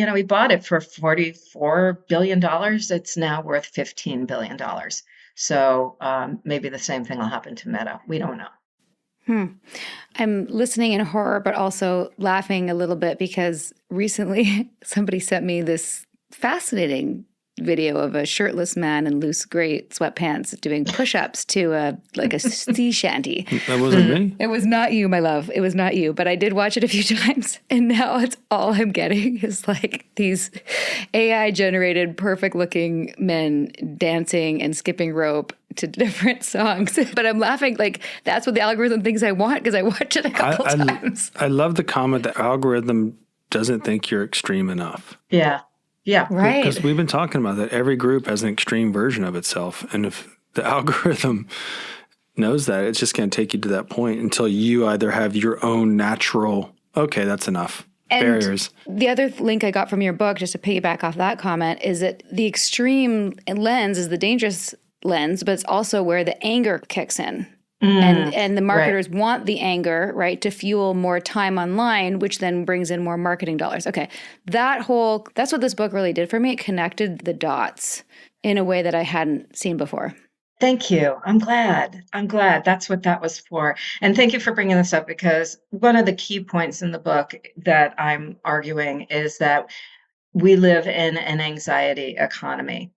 it for $44 billion. It's now worth $15 billion. So maybe the same thing will happen to Meta. We don't know. I'm listening in horror, but also laughing a little bit because recently somebody sent me this fascinating video of a shirtless man in loose gray sweatpants doing push-ups to a sea shanty. That wasn't me. It was not you, my love. It was not you, but I did watch it a few times, and now it's all I'm getting is like these AI-generated perfect-looking men dancing and skipping rope to different songs. But I'm laughing like that's what the algorithm thinks I want because I watched it a couple times. I love the comment the algorithm doesn't think you're extreme enough. Yeah. Yeah. Right. Because we've been talking about that. Every group has an extreme version of itself. And if the algorithm knows that, it's just going to take you to that point until you either have your own natural, okay, that's enough. And barriers. The other link I got from your book, just to piggyback off that comment, is that the extreme lens is the dangerous lens, but it's also where the anger kicks in. And the marketers want the anger, right, to fuel more time online, which then brings in more marketing dollars. Okay, that's what this book really did for me. It connected the dots in a way that I hadn't seen before. Thank you. I'm glad. That's what that was for. And thank you for bringing this up because one of the key points in the book that I'm arguing is that we live in an anxiety economy.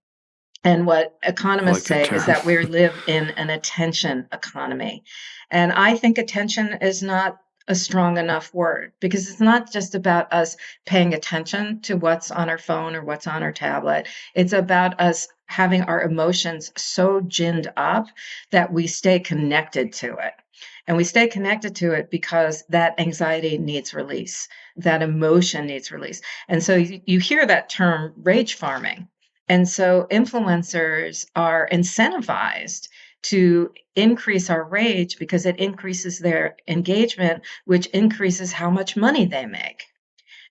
And what economists say is that we live in an attention economy. And I think attention is not a strong enough word because it's not just about us paying attention to what's on our phone or what's on our tablet. It's about us having our emotions so ginned up that we stay connected to it. And we stay connected to it because that anxiety needs release, that emotion needs release. And so you hear that term rage farming. And so influencers are incentivized to increase our rage because it increases their engagement, which increases how much money they make.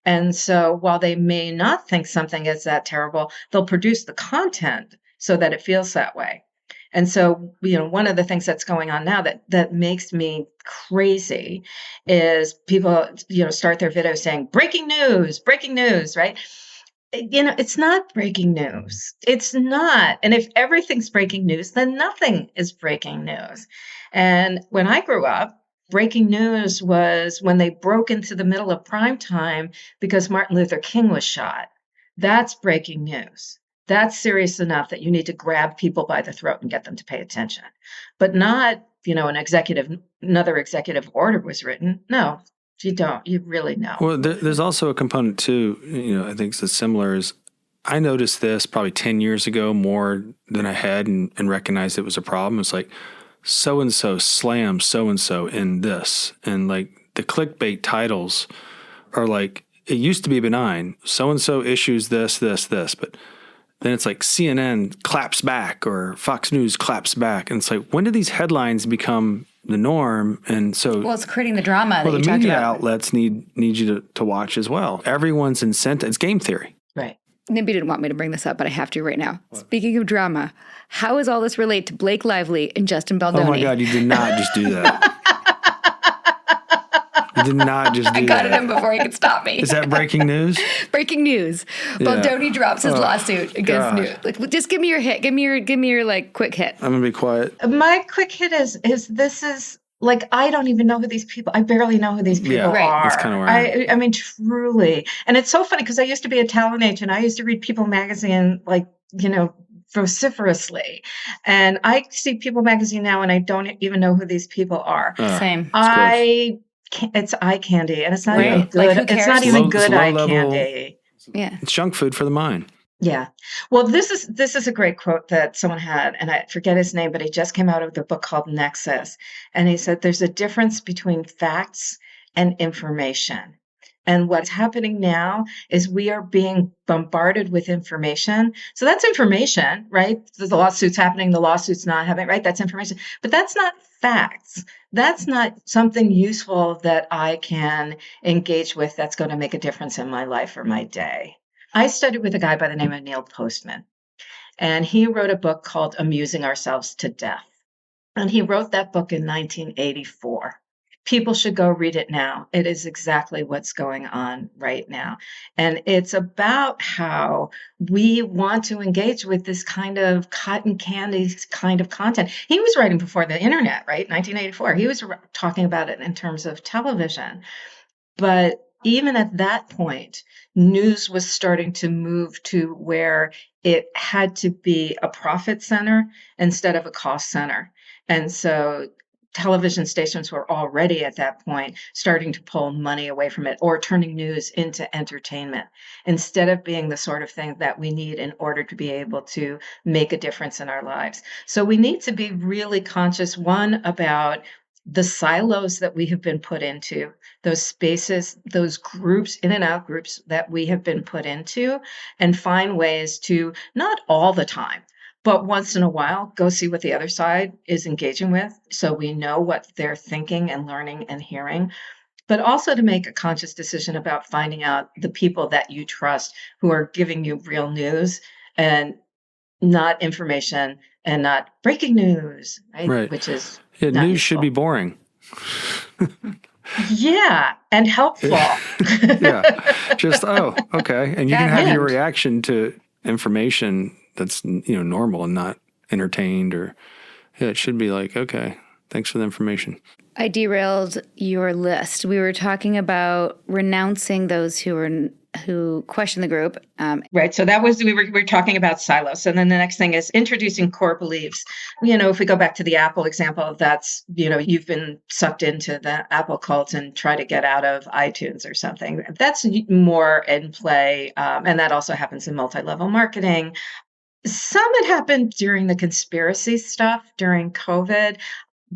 And so while they may not think something is that terrible, they'll produce the content so that it feels that way. And so, one of the things that's going on now that makes me crazy is people, start their videos saying, breaking news, right? It's not breaking news. It's not. And if everything's breaking news, then nothing is breaking news. And when I grew up, breaking news was when they broke into the middle of prime time because Martin Luther King was shot. That's breaking news. That's serious enough that you need to grab people by the throat and get them to pay attention. But not, another executive order was written. No. You don't. You really know. Well, there's also a component too, I think it's similar is I noticed this probably 10 years ago more than I had and recognized it was a problem. It's like so-and-so slams so-and-so in this. And like the clickbait titles are like, it used to be benign. So-and-so issues this, but then it's like CNN claps back or Fox News claps back. And it's like, when do these headlines become the norm? And so, well, it's creating the drama. Well, the media outlets need you to watch as well. Everyone's incentive. It's game theory. Right. Nimby didn't want me to bring this up, but I have to right now. What? Speaking of drama, how does all this relate to Blake Lively and Justin Baldoni? Oh my God, you did not just do that. You did not just do that. I got it in before he could stop me. Is that breaking news? Breaking news. Yeah. Baldoni drops his lawsuit against New. Like, just give me your hit. Give me your like quick hit. I'm gonna be quiet. My quick hit is this is like I don't even know who these people. I barely know who these people are. That's kind of where I mean, truly. And it's so funny because I used to be a talent agent. I used to read People magazine, vociferously. And I see People magazine now, and I don't even know who these people are. Same. It's eye candy, and it's not even good. Like, it's not even good eye candy. Yeah, it's junk food for the mind. Yeah. Well, this is a great quote that someone had, and I forget his name, but he just came out of the book called Nexus, and he said there's a difference between facts and information. And what's happening now is we are being bombarded with information. So that's information, right? The lawsuit's happening, the lawsuit's not happening, right? That's information. But that's not facts. That's not something useful that I can engage with that's going to make a difference in my life or my day. I studied with a guy by the name of Neil Postman, and he wrote a book called Amusing Ourselves to Death. And he wrote that book in 1984. People should go read it now. It is exactly what's going on right now. And it's about how we want to engage with this kind of cotton candy kind of content. He was writing before the internet, right? 1984. He was talking about it in terms of television. But even at that point, news was starting to move to where it had to be a profit center instead of a cost center. And so television stations were already at that point starting to pull money away from it or turning news into entertainment instead of being the sort of thing that we need in order to be able to make a difference in our lives. So we need to be really conscious, one, about the silos that we have been put into, those spaces, those groups, in and out groups that we have been put into, and find ways to, not all the time, but once in a while, go see what the other side is engaging with so we know what they're thinking and learning and hearing, but also to make a conscious decision about finding out the people that you trust who are giving you real news and not information and not breaking news, right? Right. Which is Yeah, not news should useful. be boring. Yeah, and helpful. Yeah. Just, oh, okay. And you can have your And reaction to information that's, normal and not entertained or, yeah, it should be like, okay, thanks for the information. I derailed your list. We were talking about renouncing those who question the group. right, so that was we were talking about silos, and then the next thing is introducing core beliefs. If we go back to the Apple example, that's you've been sucked into the Apple cult and try to get out of iTunes or something. That's more in play, and that also happens in multi-level marketing. Some had happened during the conspiracy stuff during COVID.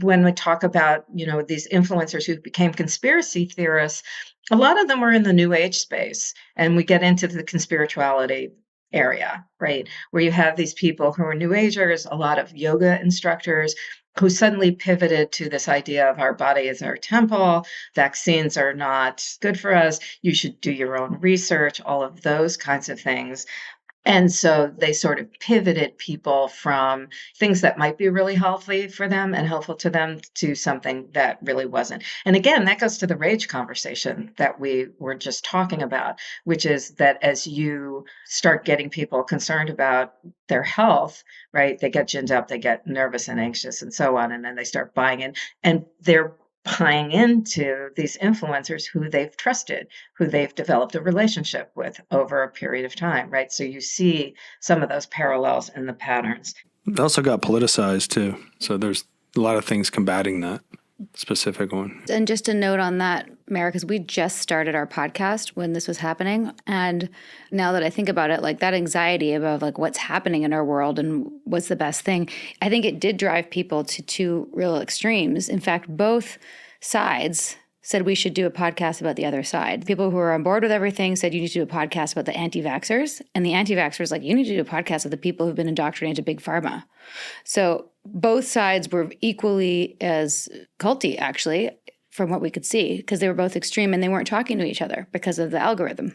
When we talk about, these influencers who became conspiracy theorists, a lot of them were in the new age space. And we get into the conspirituality area, right? Where you have these people who are new agers, a lot of yoga instructors who suddenly pivoted to this idea of our body as our temple, vaccines are not good for us, you should do your own research, all of those kinds of things. And so they sort of pivoted people from things that might be really healthy for them and helpful to them to something that really wasn't. And again, that goes to the rage conversation that we were just talking about, which is that as you start getting people concerned about their health, right, they get ginned up, they get nervous and anxious and so on. And then they start buying in, and they're buying into these influencers who they've trusted, who they've developed a relationship with over a period of time, right? So you see some of those parallels in the patterns. It also got politicized too. So there's a lot of things combating that specific one. And just a note on that, Mara, because we just started our podcast when this was happening. And now that I think about it, like that anxiety about like what's happening in our world and what's the best thing, I think it did drive people to two real extremes. In fact, both sides said we should do a podcast about the other side. People who were on board with everything said you need to do a podcast about the anti-vaxxers. And the anti-vaxxers like, you need to do a podcast of the people who've been indoctrinated to big pharma. So both sides were equally as culty, actually, from what we could see, because they were both extreme and they weren't talking to each other because of the algorithm.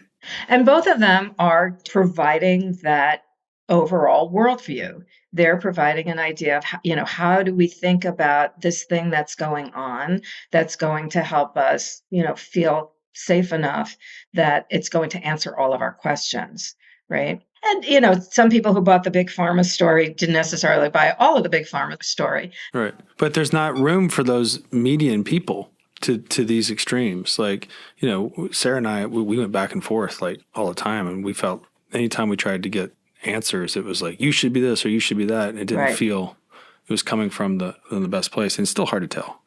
And both of them are providing that overall worldview. They're providing an idea of, how do we think about this thing that's going on that's going to help us, feel safe enough that it's going to answer all of our questions, right? And, some people who bought the big pharma story didn't necessarily buy all of the big pharma story. Right. But there's not room for those median people to these extremes. Like, Sarah and I, we went back and forth like all the time. And we felt anytime we tried to get answers, it was like, you should be this or you should be that. And it didn't feel it was coming from the best place. And it's still hard to tell.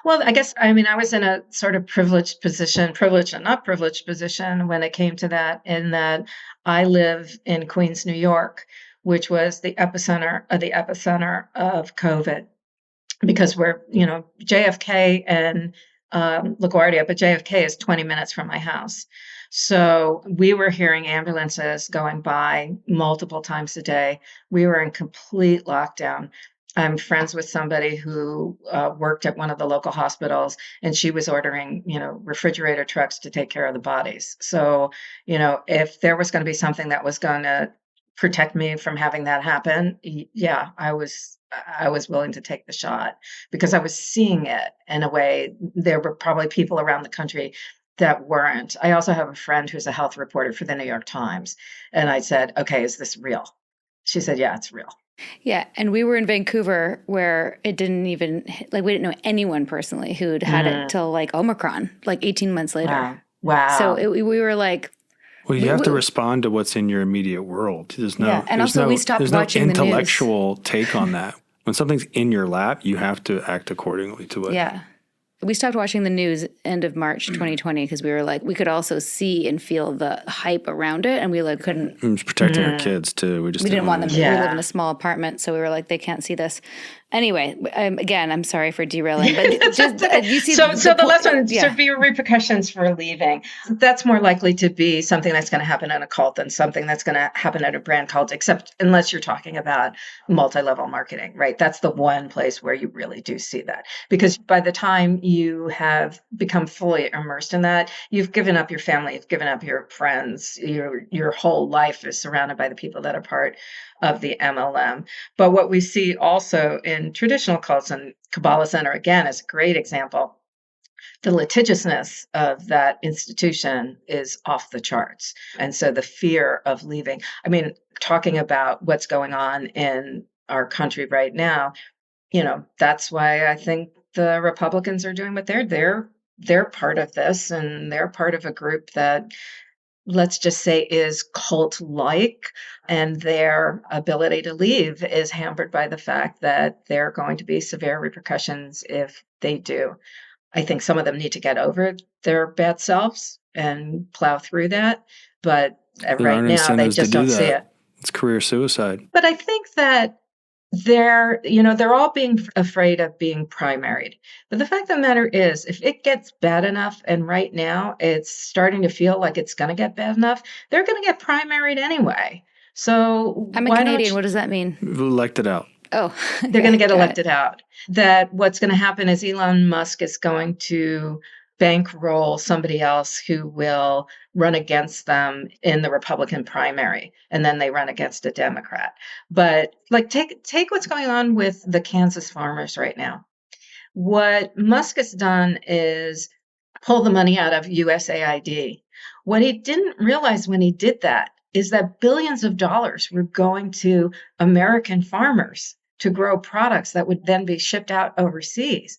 Well, I guess, I was in a sort of privileged and not privileged position when it came to that, in that I live in Queens, New York, which was the epicenter of COVID, because we're, JFK and LaGuardia, but JFK is 20 minutes from my house. So we were hearing ambulances going by multiple times a day. We were in complete lockdown. I'm friends with somebody who worked at one of the local hospitals, and she was ordering, refrigerator trucks to take care of the bodies. So, if there was going to be something that was going to protect me from having that happen, yeah, I was willing to take the shot because I was seeing it in a way. There were probably people around the country that weren't. I also have a friend who's a health reporter for the New York Times, and I said, "Okay, is this real?" She said, "Yeah, it's real." Yeah. And we were in Vancouver where it didn't even, we didn't know anyone personally who'd had it till Omicron, 18 months later. Wow. So we were like, Well, you have to respond to what's in your immediate world. There's no, and also we stopped watching the news. There's no intellectual take on that. When something's in your lap, you have to act accordingly to it. Yeah. We stopped watching the news end of March 2020 because we were like, we could also see and feel the hype around it, and we couldn't. It was protecting our kids too. We didn't want them. We live in a small apartment, so we were like, they can't see this. Anyway, I'm sorry for derailing, but just you see. So the last one, severe repercussions for leaving. That's more likely to be something that's going to happen in a cult than something that's going to happen at a brand cult, except unless you're talking about multi-level marketing, right? That's the one place where you really do see that, because by the time you have become fully immersed in that, you've given up your family, you've given up your friends, your whole life is surrounded by the people that are part of the MLM. But what we see also in traditional cults, and Kabbalah Center again is a great example, the litigiousness of that institution is off the charts. And so the fear of leaving, talking about what's going on in our country right now, that's why I think the Republicans are doing what they're part of this, and they're part of a group that, let's just say, is cult-like, and their ability to leave is hampered by the fact that there are going to be severe repercussions if they do. I think some of them need to get over their bad selves and plow through that, but right now they just don't see it. It's career suicide. But I think that they're all being afraid of being primaried. But the fact of the matter is, if it gets bad enough, and right now it's starting to feel like it's going to get bad enough, they're going to get primaried anyway. So I'm a Canadian. What does that mean? Elected out. Oh, they're going to get elected out. That what's going to happen is Elon Musk is going to bankroll somebody else who will run against them in the Republican primary, and then they run against a Democrat. But take what's going on with the Kansas farmers right now. What Musk has done is pull the money out of USAID. What he didn't realize when he did that is that billions of dollars were going to American farmers to grow products that would then be shipped out overseas.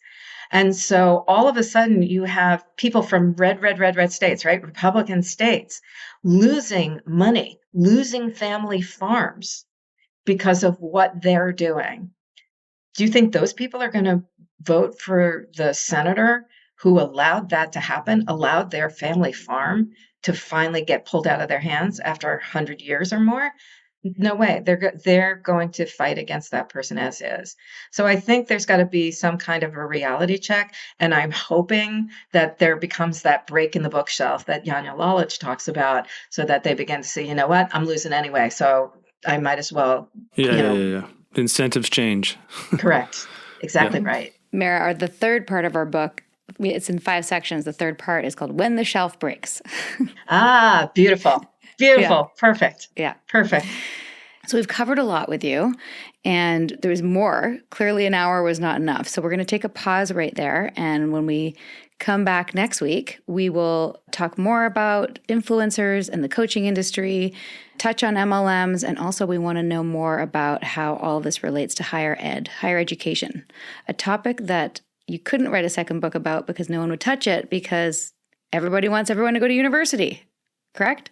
And so all of a sudden you have people from red states, right? Republican states losing money, losing family farms because of what they're doing. Do you think those people are going to vote for the senator who allowed that to happen, allowed their family farm to finally get pulled out of their hands after 100 years or more? No way. They're going to fight against that person as is. So I think there's got to be some kind of a reality check. And I'm hoping that there becomes that break in the bookshelf that Janja Lalich talks about, so that they begin to see, you know what, I'm losing anyway, so I might as well. Yeah. Incentives change. Correct. Exactly right. Mara, the third part of our book, it's in 5 sections. The third part is called When the Shelf Breaks. Beautiful. Beautiful. Yeah. Perfect. Yeah. Perfect. So we've covered a lot with you, and there's more. Clearly an hour was not enough. So we're going to take a pause right there. And when we come back next week, we will talk more about influencers and the coaching industry, touch on MLMs, and also we want to know more about how all this relates to higher education, a topic that you couldn't write a second book about because no one would touch it because everybody wants everyone to go to university. Correct?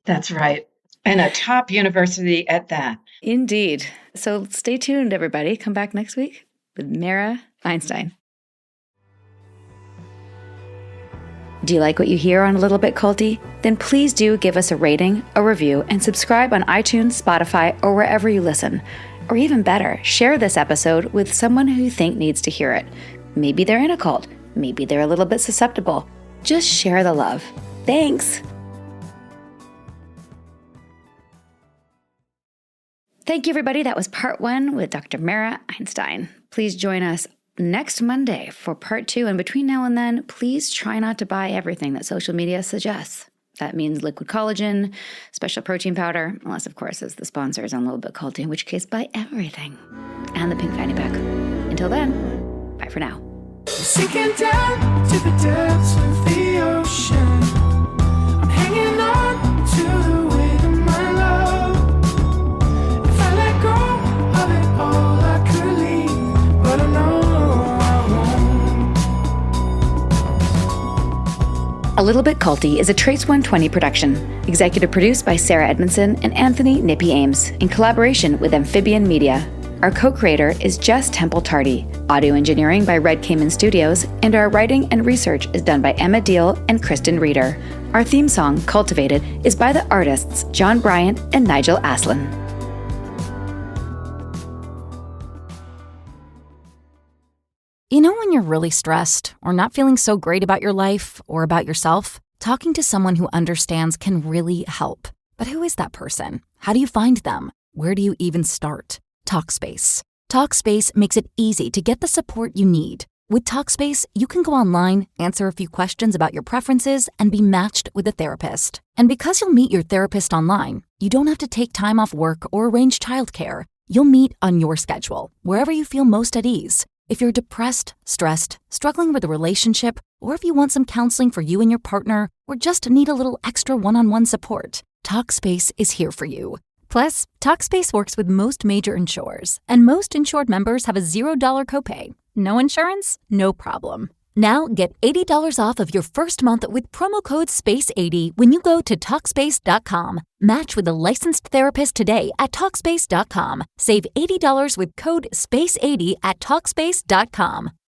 That's right. And a top university at that. Indeed. So stay tuned, everybody. Come back next week with Mara Einstein. Do you like what you hear on A Little Bit Culty? Then please do give us a rating, a review, and subscribe on iTunes, Spotify, or wherever you listen. Or even better, share this episode with someone who you think needs to hear it. Maybe they're in a cult. Maybe they're a little bit susceptible. Just share the love. Thanks. Thank you, everybody. That was part 1 with Dr. Mara Einstein. Please join us next Monday for part 2. And between now and then, please try not to buy everything that social media suggests. That means liquid collagen, special protein powder, unless, of course, as the sponsor is on a little bit culty, in which case buy everything. And the pink fanny pack. Until then, bye for now. Sinking down to the depths of the ocean. I'm hanging on to the weight of my love. If I let go of it all, I could leave, but I know I won't. A Little Bit Culty is a Trace 120 production, executive produced by Sarah Edmondson and Anthony Nippy Ames, in collaboration with Amphibian Media. Our co-creator is Jess Tardy. Audio engineering by Red Cayman Studios, and our writing and research is done by Emma Deal and Kristen Reeder. Our theme song, Cultivated, is by the artists John Bryant and Nigel Aslin. You know when you're really stressed or not feeling so great about your life or about yourself? Talking to someone who understands can really help. But who is that person? How do you find them? Where do you even start? Talkspace. Talkspace makes it easy to get the support you need. With Talkspace, you can go online, answer a few questions about your preferences, and be matched with a therapist. And because you'll meet your therapist online, you don't have to take time off work or arrange childcare. You'll meet on your schedule, wherever you feel most at ease. If you're depressed, stressed, struggling with a relationship, or if you want some counseling for you and your partner, or just need a little extra one-on-one support, Talkspace is here for you. Plus, Talkspace works with most major insurers, and most insured members have a $0 copay. No insurance? No problem. Now get $80 off of your first month with promo code SPACE80 when you go to Talkspace.com. Match with a licensed therapist today at Talkspace.com. Save $80 with code SPACE80 at Talkspace.com.